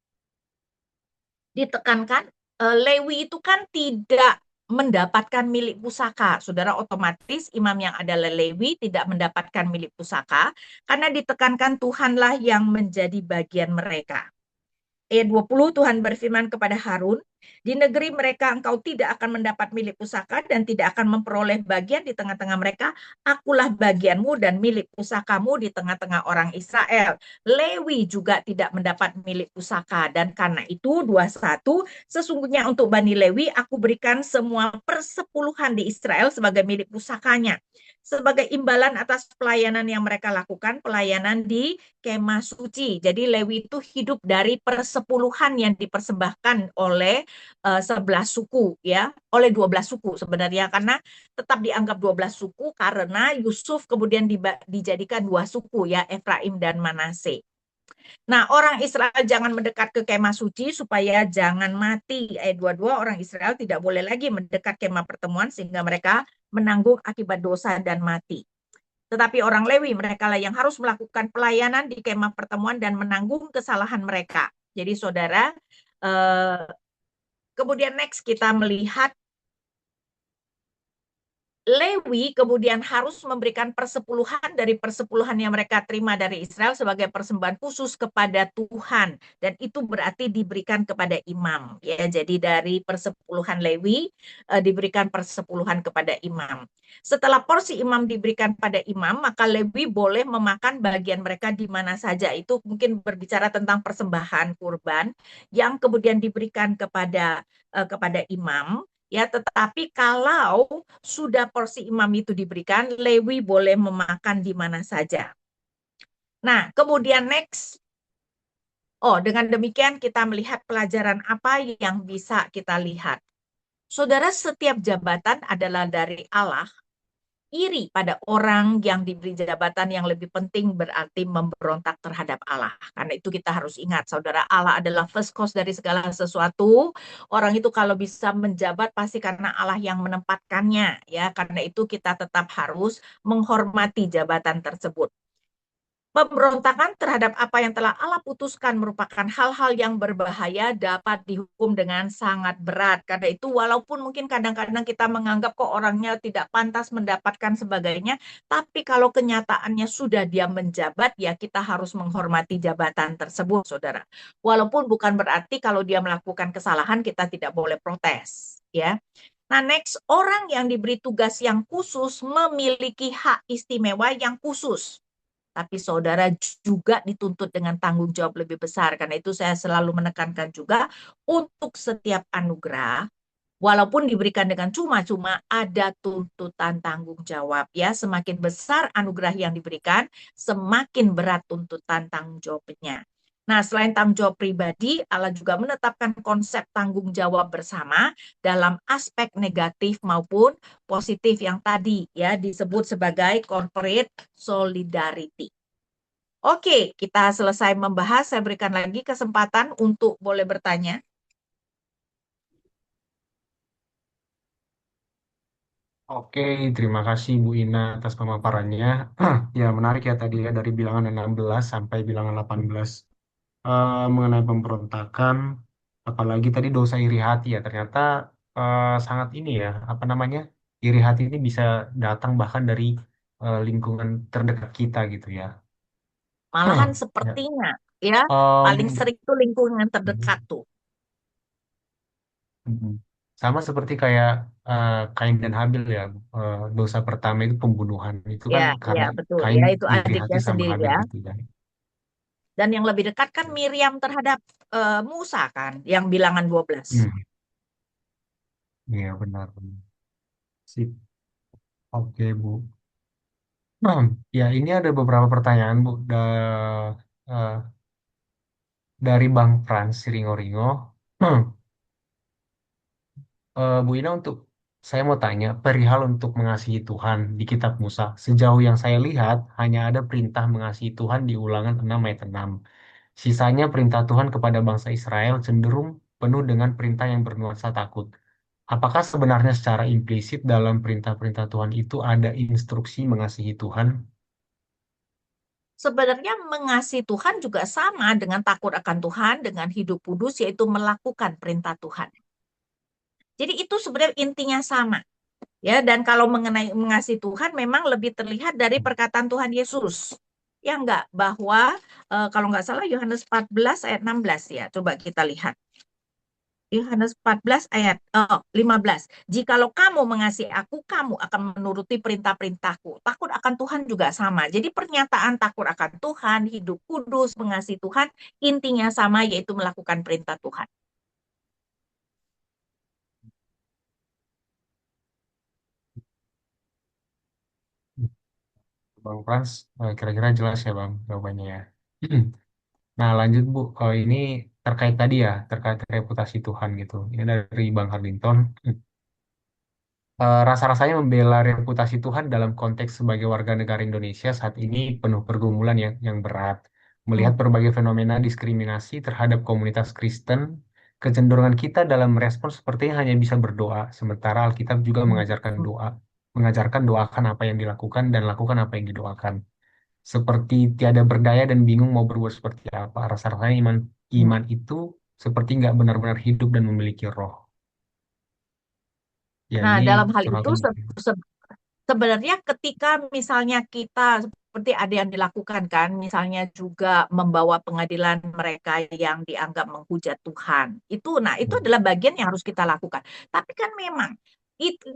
S2: Ditekankan, Lewi itu kan tidak mendapatkan milik pusaka. Saudara, otomatis imam yang adalah Lewi tidak mendapatkan milik pusaka karena ditekankan Tuhanlah yang menjadi bagian mereka. Ayat 20, Tuhan berfirman kepada Harun, di negeri mereka engkau tidak akan mendapat milik pusaka dan tidak akan memperoleh bagian di tengah-tengah mereka. Akulah bagianmu dan milik pusakamu di tengah-tengah orang Israel. Lewi juga tidak mendapat milik pusaka. Dan karena itu 21, sesungguhnya untuk Bani Lewi aku berikan semua persepuluhan di Israel sebagai milik pusakanya, sebagai imbalan atas pelayanan yang mereka lakukan, pelayanan di kemah suci. Jadi Lewi itu hidup dari persepuluhan yang dipersembahkan oleh 11 suku ya, oleh 12 suku sebenarnya, karena tetap dianggap 12 suku karena Yusuf kemudian dijadikan dua suku ya, Efraim dan Manase. Nah, orang Israel jangan mendekat ke kemah suci supaya jangan mati. Ayat 22, orang Israel tidak boleh lagi mendekat kemah pertemuan sehingga mereka menanggung akibat dosa dan mati. Tetapi orang Lewi, mereka lah yang harus melakukan pelayanan di kemah pertemuan dan menanggung kesalahan mereka. Jadi saudara, kemudian next kita melihat Lewi kemudian harus memberikan persepuluhan dari persepuluhan yang mereka terima dari Israel sebagai persembahan khusus kepada Tuhan, dan itu berarti diberikan kepada imam ya. Jadi dari persepuluhan Lewi diberikan persepuluhan kepada imam. Setelah porsi imam diberikan pada imam, maka Lewi boleh memakan bagian mereka di mana saja. Itu mungkin berbicara tentang persembahan kurban yang kemudian diberikan kepada imam. Ya, tetapi kalau sudah porsi imam itu diberikan, Lewi boleh memakan di mana saja. Nah, kemudian next. Oh, dengan demikian kita melihat pelajaran apa yang bisa kita lihat. Saudara, setiap jabatan adalah dari Allah. Iri pada orang yang diberi jabatan yang lebih penting berarti memberontak terhadap Allah. Karena itu kita harus ingat, saudara, Allah adalah first cause dari segala sesuatu. Orang itu kalau bisa menjabat pasti karena Allah yang menempatkannya, ya. Karena itu kita tetap harus menghormati jabatan tersebut. Pemberontakan terhadap apa yang telah Allah putuskan merupakan hal-hal yang berbahaya, dapat dihukum dengan sangat berat. Karena itu walaupun mungkin kadang-kadang kita menganggap kok orangnya tidak pantas mendapatkan sebagainya, tapi kalau kenyataannya sudah dia menjabat, ya kita harus menghormati jabatan tersebut, saudara. Walaupun bukan berarti kalau dia melakukan kesalahan kita tidak boleh protes, ya. Nah, next, orang yang diberi tugas yang khusus memiliki hak istimewa yang khusus. Tapi saudara juga dituntut dengan tanggung jawab lebih besar. Karena itu saya selalu menekankan juga untuk setiap anugerah, walaupun diberikan dengan cuma-cuma, ada tuntutan tanggung jawab. Ya, semakin besar anugerah yang diberikan, semakin berat tuntutan tanggung jawabnya. Nah, selain tanggung jawab pribadi, Allah juga menetapkan konsep tanggung jawab bersama dalam aspek negatif maupun positif yang tadi ya disebut sebagai corporate solidarity. Oke, kita selesai membahas. Saya berikan lagi kesempatan untuk boleh bertanya.
S1: Oke, terima kasih Bu Ina atas pemaparannya. Ya, menarik ya tadi ya dari bilangan 16 sampai bilangan 18 mengenai pemberontakan, apalagi tadi dosa iri hati ya. Ternyata sangat ini ya, apa namanya? Iri hati ini bisa datang bahkan dari lingkungan terdekat kita gitu ya.
S2: Malahan
S1: Ya.
S2: sepertinya ya paling
S1: Em,
S2: sering tuh lingkungan terdekat tuh.
S1: mm, Sama seperti kayak Kain dan Habil ya. Dosa pertama itu pembunuhan. Itu kan
S2: Ya, ya
S1: karena
S2: betul.
S1: Kain
S2: Ya itu
S1: iri hati
S2: adiknya
S1: sama
S2: sendiri
S1: Habil
S2: ya.
S1: gitu ya.
S2: Dan yang lebih dekat kan Miriam terhadap Musa kan, yang bilangan 12.
S1: Hmm, iya benar, benar. Sip. Oke Bu. Ya ini ada beberapa pertanyaan Bu eh, dari Bang Frans Ringo-Ringo. Bu Ina untuk saya mau tanya perihal untuk mengasihi Tuhan di Kitab Musa. Sejauh yang saya lihat hanya ada perintah mengasihi Tuhan di Ulangan 6 ayat 6. Sisanya perintah Tuhan kepada bangsa Israel cenderung penuh dengan perintah yang bernuansa takut. Apakah sebenarnya secara implisit dalam perintah-perintah Tuhan itu ada instruksi mengasihi Tuhan?
S2: Sebenarnya mengasihi Tuhan juga sama dengan takut akan Tuhan, dengan hidup kudus, yaitu melakukan perintah Tuhan. Jadi itu sebenarnya intinya sama. Ya, dan kalau mengenai mengasihi Tuhan memang lebih terlihat dari perkataan Tuhan Yesus. Ya enggak, bahwa kalau enggak salah Yohanes 14 ayat 16 ya. Coba kita lihat. Yohanes 14 ayat 15. Jikalau kamu mengasihi aku, kamu akan menuruti perintah-perintahku. Takut akan Tuhan juga sama. Jadi pernyataan takut akan Tuhan, hidup kudus, mengasihi Tuhan, intinya sama yaitu melakukan perintah Tuhan.
S1: Bang Frans, kira-kira jelas ya Bang jawabannya ya. Nah lanjut Bu, ini terkait tadi ya, terkait reputasi Tuhan gitu. Ini dari Bang Harlinton. Rasa-rasanya membela reputasi Tuhan dalam konteks sebagai warga negara Indonesia saat ini penuh pergumulan yang berat. Melihat berbagai fenomena diskriminasi terhadap komunitas Kristen, kecenderungan kita dalam merespons sepertinya hanya bisa berdoa, sementara Alkitab juga mengajarkan doakan apa yang dilakukan dan lakukan apa yang didoakan. Seperti tiada berdaya dan bingung mau berbuat seperti apa. Rasa-rasanya iman itu seperti nggak benar-benar hidup dan memiliki roh. Ya
S2: Nah,
S1: ini
S2: dalam hal itu
S1: curhatan.
S2: sebenarnya ketika misalnya kita seperti ada yang dilakukan kan, misalnya juga membawa pengadilan mereka yang dianggap menghujat Tuhan. Itu, nah itu adalah bagian yang harus kita lakukan. Tapi kan memang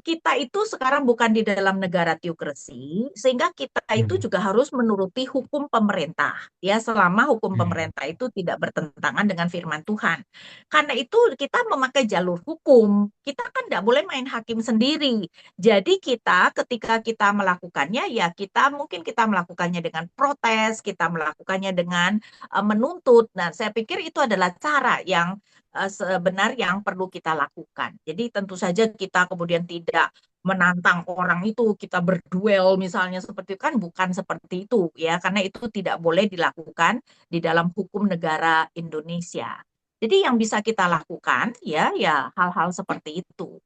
S2: kita itu sekarang bukan di dalam negara teokrasi, sehingga kita itu
S1: Hmm.
S2: juga harus menuruti hukum pemerintah, ya selama hukum
S1: Hmm.
S2: pemerintah itu tidak bertentangan dengan firman Tuhan. Karena itu kita memakai jalur hukum, kita kan tidak boleh main hakim sendiri. Jadi kita ketika kita melakukannya, ya kita mungkin kita melakukannya dengan protes, kita melakukannya dengan menuntut. Nah, saya pikir itu adalah cara yang sebenar yang perlu kita lakukan. Jadi tentu saja kita kemudian tidak menantang orang itu, kita berduel misalnya seperti itu kan bukan seperti itu ya, karena itu tidak boleh dilakukan di dalam hukum negara Indonesia. Jadi yang bisa kita lakukan ya hal-hal seperti itu.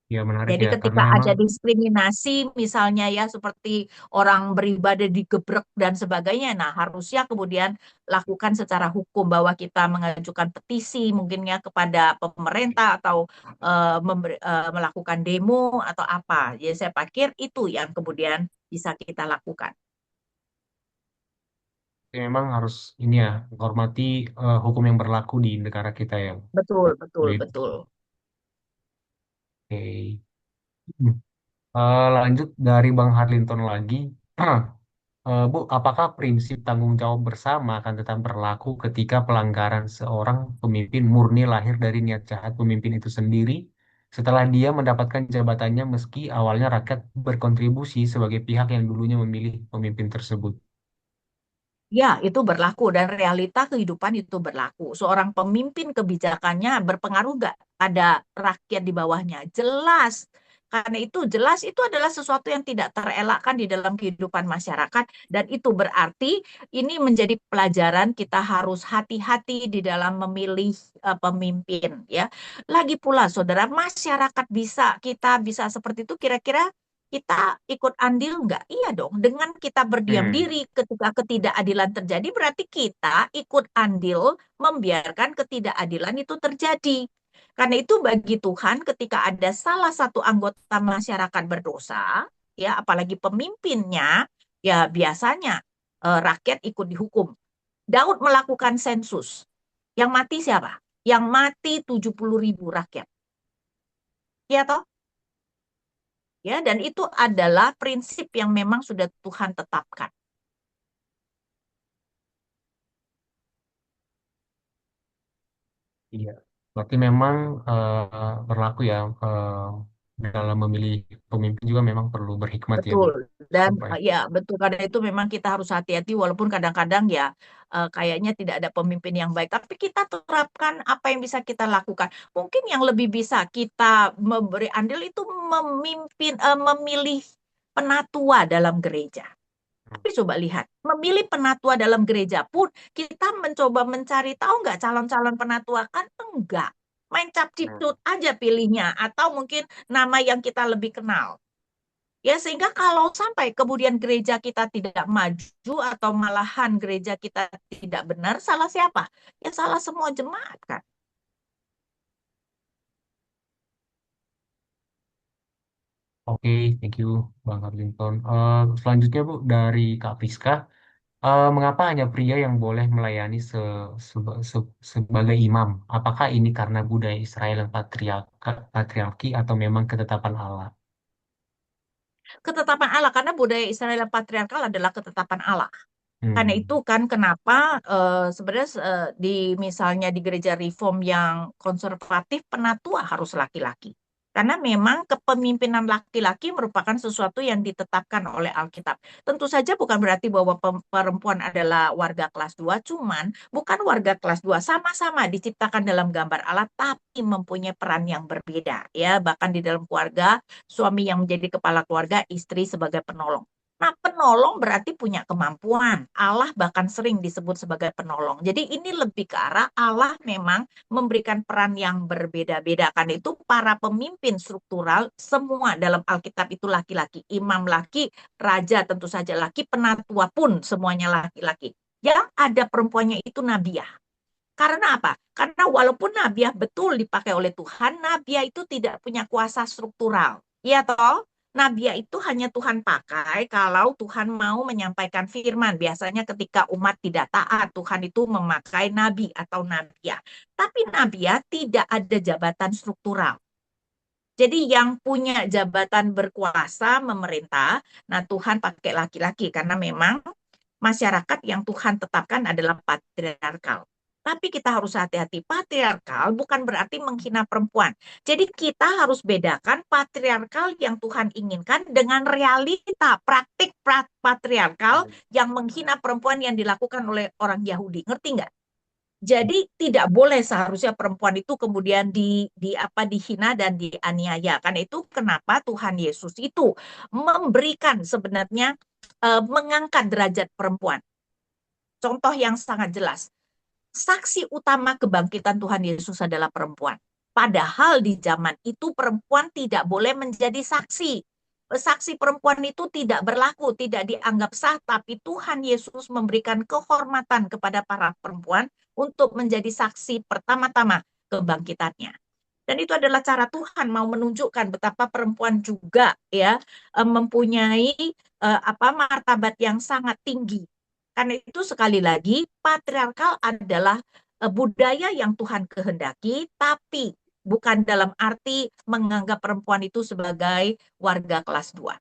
S1: Ya menarik
S2: Jadi
S1: ya karena
S2: ketika
S1: emang
S2: ada diskriminasi misalnya ya seperti orang beribadah digebrek dan sebagainya, nah harusnya kemudian lakukan secara hukum bahwa kita mengajukan petisi mungkin ya kepada pemerintah atau melakukan demo atau apa. Jadi saya pikir itu yang kemudian bisa kita lakukan.
S1: memang harus ini ya menghormati hukum yang berlaku di negara kita ya.
S2: Betul, betul,
S1: Wait,
S2: betul.
S1: oke. Hmm. Lanjut dari Bang Harlinton lagi. Bu, apakah prinsip tanggung jawab bersama akan tetap berlaku ketika pelanggaran seorang pemimpin murni lahir dari niat jahat pemimpin itu sendiri setelah dia mendapatkan jabatannya meski awalnya rakyat berkontribusi sebagai pihak yang dulunya memilih pemimpin tersebut?
S2: Ya, itu berlaku dan realita kehidupan itu berlaku. Seorang pemimpin kebijakannya berpengaruh nggak pada rakyat di bawahnya? Jelas. Karena itu jelas itu adalah sesuatu yang tidak terelakkan di dalam kehidupan masyarakat dan itu berarti ini menjadi pelajaran kita harus hati-hati di dalam memilih pemimpin ya. Lagi pula saudara, masyarakat kita bisa seperti itu kira-kira kita ikut andil nggak? Iya dong. Dengan kita berdiam
S1: Hmm.
S2: diri ketika ketidakadilan terjadi, berarti kita ikut andil membiarkan ketidakadilan itu terjadi. Karena itu bagi Tuhan ketika ada salah satu anggota masyarakat berdosa, ya apalagi pemimpinnya, ya biasanya rakyat ikut dihukum. Daud melakukan sensus. Yang mati siapa? Yang mati 70.000 rakyat. Ya toh? Ya, dan itu adalah prinsip yang memang sudah Tuhan tetapkan.
S1: Iya. Berarti memang berlaku ya dalam memilih pemimpin juga memang perlu berhikmat ya Bu
S2: Betul. Dan
S1: supaya.
S2: ya betul karena itu memang kita harus hati-hati walaupun kadang-kadang ya kayaknya tidak ada pemimpin yang baik. Tapi kita terapkan apa yang bisa kita lakukan. Mungkin yang lebih bisa kita memberi andil itu memilih penatua dalam gereja. Tapi coba lihat, memilih penatua dalam gereja pun kita mencoba mencari tahu nggak calon-calon penatua kan enggak. Main
S1: Hmm.
S2: capcipcut aja pilihnya atau mungkin nama yang kita lebih kenal. Ya, sehingga kalau sampai kemudian gereja kita tidak maju atau malahan gereja kita tidak benar, salah siapa? Ya salah semua jemaat kan.
S1: Oke, thank you Bang Arlinton. Selanjutnya Bu dari Kak Priska. Mengapa hanya pria yang boleh melayani sebagai imam? Apakah ini karena budaya Israel yang patriarki atau memang ketetapan Allah?
S2: Ketetapan Allah, karena budaya Israel yang patriarkal adalah ketetapan Allah. Karena
S1: Hmm.
S2: itu kan kenapa sebenarnya di misalnya di gereja reform yang konservatif penatua harus laki-laki. Karena memang kepemimpinan laki-laki merupakan sesuatu yang ditetapkan oleh Alkitab. Tentu saja bukan berarti bahwa perempuan adalah warga kelas 2, cuman bukan warga kelas 2 sama-sama diciptakan dalam gambar Allah tapi mempunyai peran yang berbeda ya. Bahkan di dalam keluarga, suami yang menjadi kepala keluarga, istri sebagai penolong. Nah, penolong berarti punya kemampuan. Allah bahkan sering disebut sebagai penolong. Jadi ini lebih ke arah Allah memang memberikan peran yang berbeda-beda. Kan itu para pemimpin struktural semua dalam Alkitab itu laki-laki. Imam laki, raja tentu saja laki, penatua pun semuanya laki-laki. Yang ada perempuannya itu Nabiah. Karena apa? Karena walaupun Nabiah betul dipakai oleh Tuhan, Nabiah itu tidak punya kuasa struktural. Iya toh? Nabi itu hanya Tuhan pakai kalau Tuhan mau menyampaikan firman. Biasanya ketika umat tidak taat, Tuhan itu memakai nabi atau nabia. Tapi nabia tidak ada jabatan struktural. Jadi yang punya jabatan berkuasa memerintah, nah Tuhan pakai laki-laki karena memang masyarakat yang Tuhan tetapkan adalah patriarkal. Tapi kita harus hati-hati, patriarkal bukan berarti menghina perempuan. Jadi kita harus bedakan patriarkal yang Tuhan inginkan dengan realita praktik patriarkal yang menghina perempuan yang dilakukan oleh orang Yahudi. Ngerti nggak? Jadi tidak boleh seharusnya perempuan itu kemudian dihina dan dianiaya. Karena itu kenapa Tuhan Yesus itu memberikan sebenarnya mengangkat derajat perempuan. Contoh yang sangat jelas. Saksi utama kebangkitan Tuhan Yesus adalah perempuan. Padahal di zaman itu perempuan tidak boleh menjadi saksi. Saksi perempuan itu tidak berlaku, tidak dianggap sah, tapi Tuhan Yesus memberikan kehormatan kepada para perempuan untuk menjadi saksi pertama-tama kebangkitannya. Dan itu adalah cara Tuhan mau menunjukkan betapa perempuan juga ya mempunyai martabat yang sangat tinggi. Karena itu sekali lagi patriarkal adalah budaya yang Tuhan kehendaki, tapi bukan dalam arti menganggap perempuan itu sebagai warga kelas 2.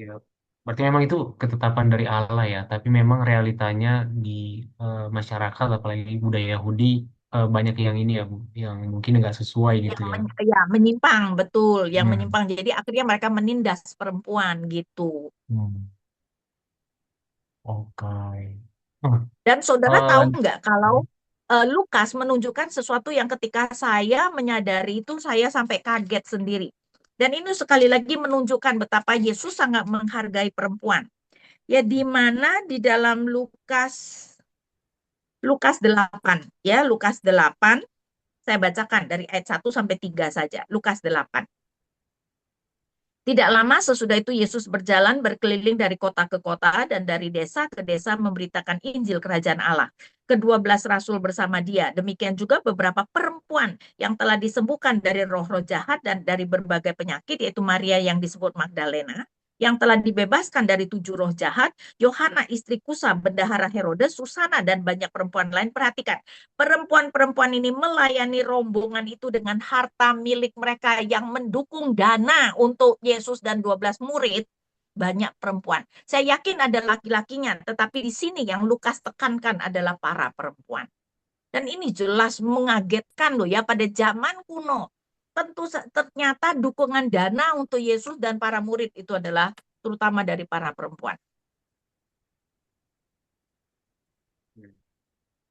S1: Ya. Berarti memang itu ketetapan dari Allah ya, tapi memang realitanya di masyarakat, apalagi budaya Yahudi, banyak yang ini ya, Bu, yang mungkin nggak sesuai gitu
S2: Yang
S1: ya.
S2: menyimpang, betul, yang
S1: Hmm.
S2: menyimpang. Jadi akhirnya mereka menindas perempuan gitu.
S1: Hmm. Oke. Hmm.
S2: Dan saudara tahu
S1: Eh,
S2: nggak kalau Lukas menunjukkan sesuatu yang ketika saya menyadari itu saya sampai kaget sendiri. Dan ini sekali lagi menunjukkan betapa Yesus sangat menghargai perempuan. Ya di mana di dalam Lukas 8 ya, Lukas 8 saya bacakan dari ayat 1 sampai 3 saja. Lukas 8. Tidak lama sesudah itu Yesus berjalan berkeliling dari kota ke kota dan dari desa ke desa memberitakan Injil Kerajaan Allah. Kedua belas rasul bersama dia. Demikian juga beberapa perempuan yang telah disembuhkan dari roh-roh jahat dan dari berbagai penyakit, yaitu Maria yang disebut Magdalena, yang telah dibebaskan dari 7 roh jahat, Yohana istri Kusa, bendahara Herodes, Susana, dan banyak perempuan lain. Perhatikan, perempuan-perempuan ini melayani rombongan itu dengan harta milik mereka yang mendukung dana untuk Yesus dan 12 murid. Banyak perempuan. Saya yakin ada laki-lakinya, tetapi di sini yang Lukas tekankan adalah para perempuan. Dan ini jelas mengagetkan loh ya pada zaman kuno. Tentu ternyata dukungan dana untuk Yesus dan para murid itu adalah terutama dari para perempuan.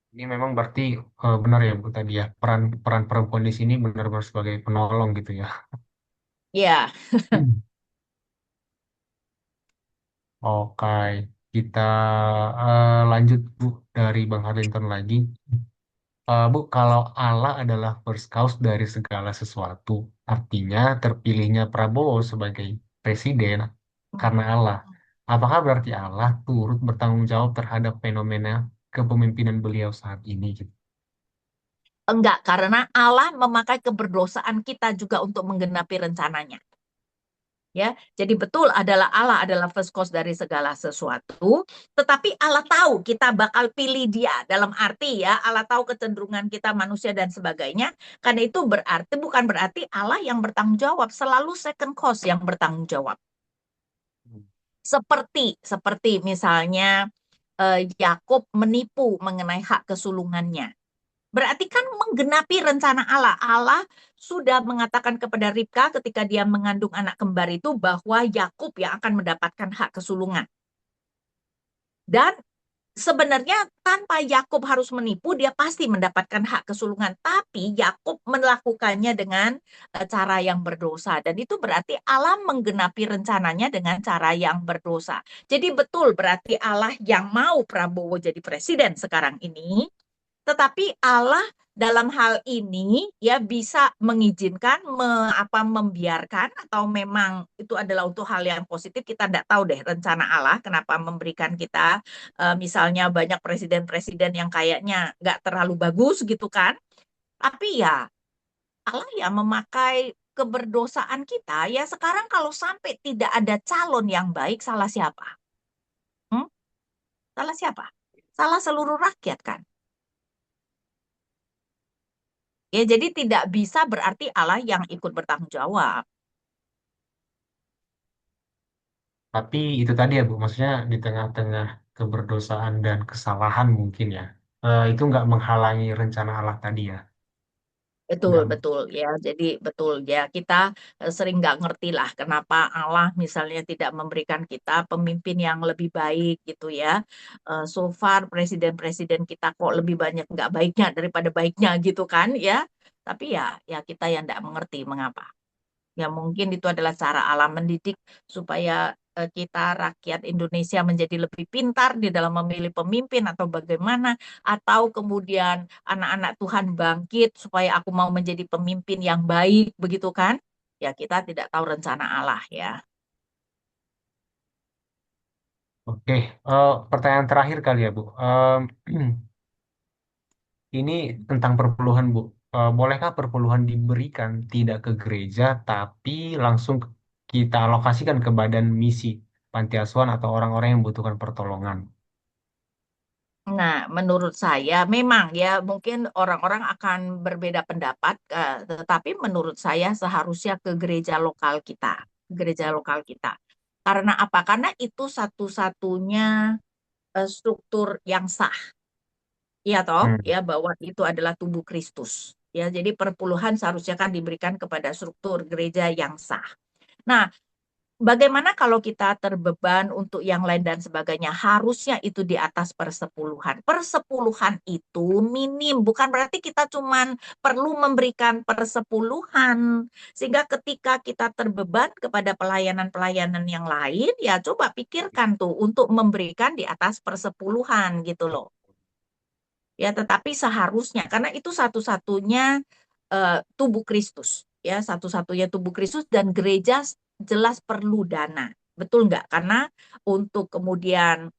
S1: ini memang berarti benar ya Bu tadi ya, peran peran perempuan di sini benar-benar sebagai penolong gitu ya.
S2: Ya,
S1: Hmm. Oke, kita lanjut Bu dari Bang Harlinton lagi. Bu, kalau Allah adalah first cause dari segala sesuatu, artinya terpilihnya Prabowo sebagai presiden karena Allah. Apakah berarti Allah turut bertanggung jawab terhadap fenomena kepemimpinan beliau saat ini, gitu?
S2: enggak, karena Allah memakai keberdosaan kita juga untuk menggenapi rencananya. Ya, jadi betul adalah Allah adalah first cause dari segala sesuatu, tetapi Allah tahu kita bakal pilih dia dalam arti ya Allah tahu kecenderungan kita manusia dan sebagainya. Karena itu berarti bukan berarti Allah yang bertanggung jawab, selalu second cause yang bertanggung jawab. Seperti misalnya Yakub menipu mengenai hak kesulungannya. Berarti kan menggenapi rencana Allah. Allah sudah mengatakan kepada Ribka ketika dia mengandung anak kembar itu bahwa Yakub yang akan mendapatkan hak kesulungan. Dan sebenarnya tanpa Yakub harus menipu, dia pasti mendapatkan hak kesulungan. Tapi Yakub melakukannya dengan cara yang berdosa. Dan itu berarti Allah menggenapi rencananya dengan cara yang berdosa. Jadi betul berarti Allah yang mau Prabowo jadi presiden sekarang ini, tetapi Allah dalam hal ini ya bisa mengizinkan, membiarkan atau memang itu adalah untuk hal yang positif. Kita tidak tahu deh rencana Allah kenapa memberikan kita misalnya banyak presiden-presiden yang kayaknya nggak terlalu bagus gitu kan. Tapi ya Allah ya memakai keberdosaan kita, ya sekarang kalau sampai tidak ada calon yang baik, salah siapa? Hmm? Salah siapa? Salah seluruh rakyat kan? Ya, jadi tidak bisa berarti Allah yang ikut bertanggung jawab.
S1: Tapi itu tadi ya Bu, maksudnya di tengah-tengah keberdosaan dan kesalahan mungkin ya, itu nggak menghalangi rencana Allah tadi ya.
S2: Betul,
S1: Nggak,
S2: betul ya. Jadi betul ya kita sering nggak ngerti lah kenapa Allah misalnya tidak memberikan kita pemimpin yang lebih baik gitu ya. So far presiden-presiden kita kok lebih banyak nggak baiknya daripada baiknya gitu kan ya. Tapi ya kita yang nggak mengerti mengapa. Ya mungkin itu adalah cara Allah mendidik supaya kita rakyat Indonesia menjadi lebih pintar di dalam memilih pemimpin atau bagaimana atau kemudian anak-anak Tuhan bangkit supaya aku mau menjadi pemimpin yang baik begitu kan? Ya kita tidak tahu rencana Allah ya.
S1: oke. Pertanyaan terakhir kali ya Bu. Ini tentang perpuluhan Bu. Bolehkah perpuluhan diberikan tidak ke gereja, tapi langsung kita alokasikan ke badan misi, panti asuhan atau orang-orang yang membutuhkan pertolongan?
S2: Nah, menurut saya memang ya mungkin orang-orang akan berbeda pendapat, tetapi menurut saya seharusnya ke gereja lokal kita, gereja lokal kita. Karena apa? Karena itu satu-satunya struktur yang sah, ya toh,
S1: Hmm.
S2: ya bahwa itu adalah tubuh Kristus. Ya, jadi perpuluhan seharusnya kan diberikan kepada struktur gereja yang sah. Nah, bagaimana kalau kita terbeban untuk yang lain dan sebagainya? Harusnya itu di atas persepuluhan. Persepuluhan itu minim, bukan berarti kita cuman perlu memberikan persepuluhan. Sehingga ketika kita terbeban kepada pelayanan-pelayanan yang lain, ya coba pikirkan tuh untuk memberikan di atas persepuluhan gitu loh. Ya, tetapi seharusnya karena itu satu-satunya tubuh Kristus, ya, satu-satunya tubuh Kristus dan gereja jelas perlu dana. Betul nggak? Karena untuk kemudian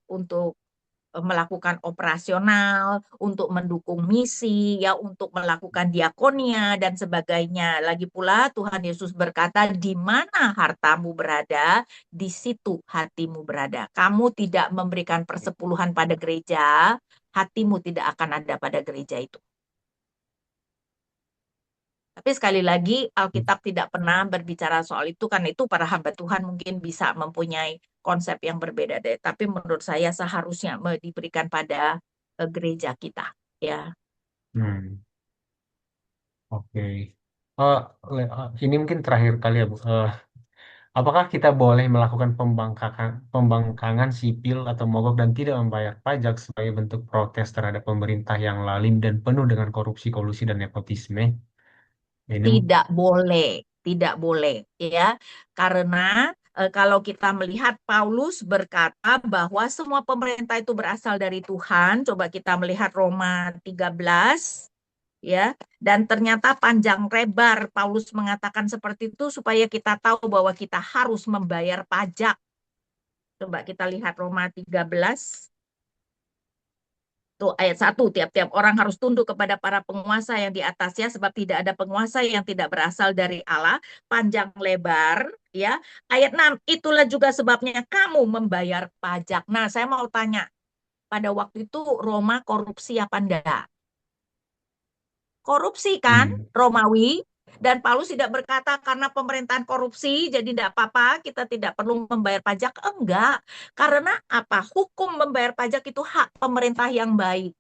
S2: untuk melakukan operasional, untuk mendukung misi, ya, untuk melakukan diakonia dan sebagainya. Lagi pula Tuhan Yesus berkata, di mana hartamu berada, di situ hatimu berada. Kamu tidak memberikan persepuluhan pada gereja, hatimu tidak akan ada pada gereja itu. Tapi sekali lagi, Alkitab tidak pernah berbicara soal itu, karena itu para hamba Tuhan mungkin bisa mempunyai konsep yang berbeda deh. Tapi menurut saya seharusnya diberikan pada gereja kita. Ya,
S1: Hmm. Oke. Ini mungkin terakhir kali ya Bu. Apakah kita boleh melakukan pembangkangan sipil atau mogok dan tidak membayar pajak sebagai bentuk protes terhadap pemerintah yang lalim dan penuh dengan korupsi, kolusi, dan nepotisme? Ini
S2: tidak boleh, tidak boleh, ya, karena kalau kita melihat Paulus berkata bahwa semua pemerintah itu berasal dari Tuhan. Coba kita melihat Roma 13. Ya, dan ternyata panjang lebar Paulus mengatakan seperti itu supaya kita tahu bahwa kita harus membayar pajak. Coba kita lihat Roma 13 tuh ayat 1, tiap-tiap orang harus tunduk kepada para penguasa yang di atasnya sebab tidak ada penguasa yang tidak berasal dari Allah, panjang lebar, ya. Ayat 6, itulah juga sebabnya kamu membayar pajak. Nah, saya mau tanya, pada waktu itu Roma korupsi apa enggak? Korupsi kan,
S1: hmm,
S2: Romawi. Dan Paulus tidak berkata karena pemerintahan korupsi, jadi tidak apa-apa, kita tidak perlu membayar pajak. Enggak, karena apa? Hukum membayar pajak itu hak pemerintah yang baik.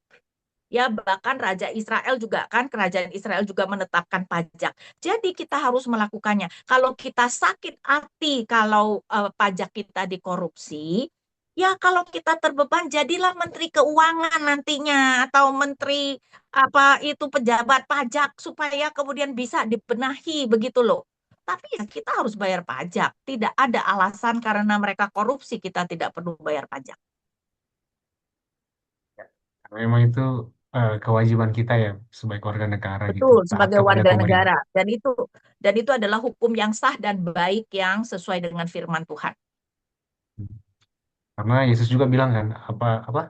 S2: Ya, bahkan Raja Israel juga kan, kerajaan Israel juga menetapkan pajak. Jadi kita harus melakukannya. Kalau kita sakit hati, kalau pajak kita dikorupsi, ya kalau kita terbeban, jadilah Menteri Keuangan nantinya atau Menteri apa itu pejabat pajak supaya kemudian bisa dibenahi begitu loh. Tapi ya kita harus bayar pajak. Tidak ada alasan karena mereka korupsi kita tidak perlu bayar pajak.
S1: karena memang itu kewajiban kita ya sebagai warga negara gitu,
S2: Betul,
S1: taat
S2: sebagai
S1: kepada
S2: warga
S1: pemerintah.
S2: negara. Dan itu adalah hukum yang sah dan baik yang sesuai dengan firman Tuhan.
S1: Karena Yesus juga bilang kan, apa apa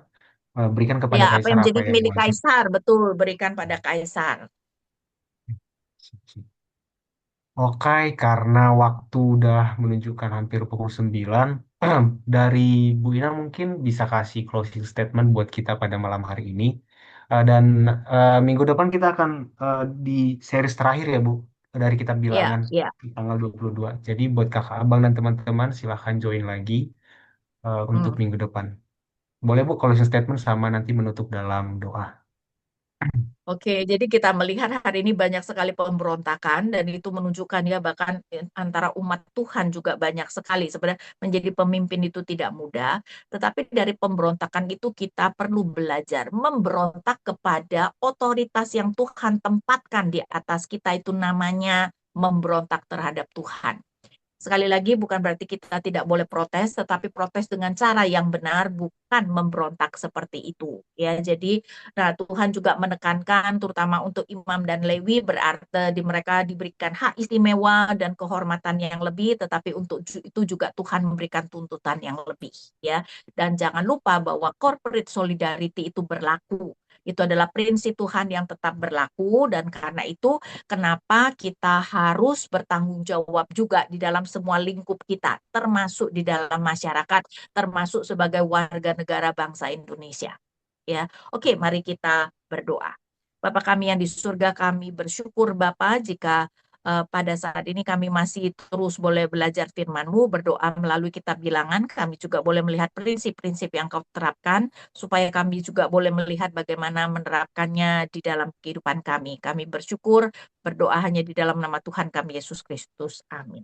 S1: berikan kepada
S2: Ya, apa
S1: kaisar
S2: yang
S1: apa
S2: menjadi
S1: yang
S2: milik
S1: wajib.
S2: kaisar, betul, berikan pada kaisar.
S1: Oke, karena waktu udah menunjukkan hampir pukul 9, dari Bu Ina mungkin bisa kasih closing statement buat kita pada malam hari ini. Dan minggu depan kita akan di series terakhir ya Bu, dari Kitab
S2: Ya,
S1: Bilangan
S2: ya.
S1: di tanggal 22. Jadi buat kakak abang dan teman-teman silahkan join lagi untuk
S2: Hmm.
S1: minggu depan. Boleh Bu closing statement sama nanti menutup dalam doa.
S2: Oke, jadi kita melihat hari ini banyak sekali pemberontakan dan itu menunjukkan ya bahkan antara umat Tuhan juga banyak sekali. Sebenarnya menjadi pemimpin itu tidak mudah, tetapi dari pemberontakan itu kita perlu belajar memberontak kepada otoritas yang Tuhan tempatkan di atas kita itu namanya memberontak terhadap Tuhan. Sekali lagi, bukan berarti kita tidak boleh protes, tetapi protes dengan cara yang benar, bukan memberontak seperti itu. Ya, jadi, nah Tuhan juga menekankan, terutama untuk imam dan lewi, berarti di mereka diberikan hak istimewa dan kehormatan yang lebih, tetapi untuk itu juga Tuhan memberikan tuntutan yang lebih. Ya, dan jangan lupa bahwa corporate solidarity itu berlaku. Itu adalah prinsip Tuhan yang tetap berlaku, dan karena itu kenapa kita harus bertanggung jawab juga di dalam semua lingkup kita, termasuk di dalam masyarakat, termasuk sebagai warga negara bangsa Indonesia. Ya, oke, mari kita berdoa. Bapa kami yang di surga, kami bersyukur Bapa jika pada saat ini kami masih terus boleh belajar firman-Mu, berdoa melalui kitab bilangan, kami juga boleh melihat prinsip-prinsip yang Kau terapkan, supaya kami juga boleh melihat bagaimana menerapkannya di dalam kehidupan kami. Kami bersyukur, berdoa hanya di dalam nama Tuhan kami Yesus Kristus. Amin.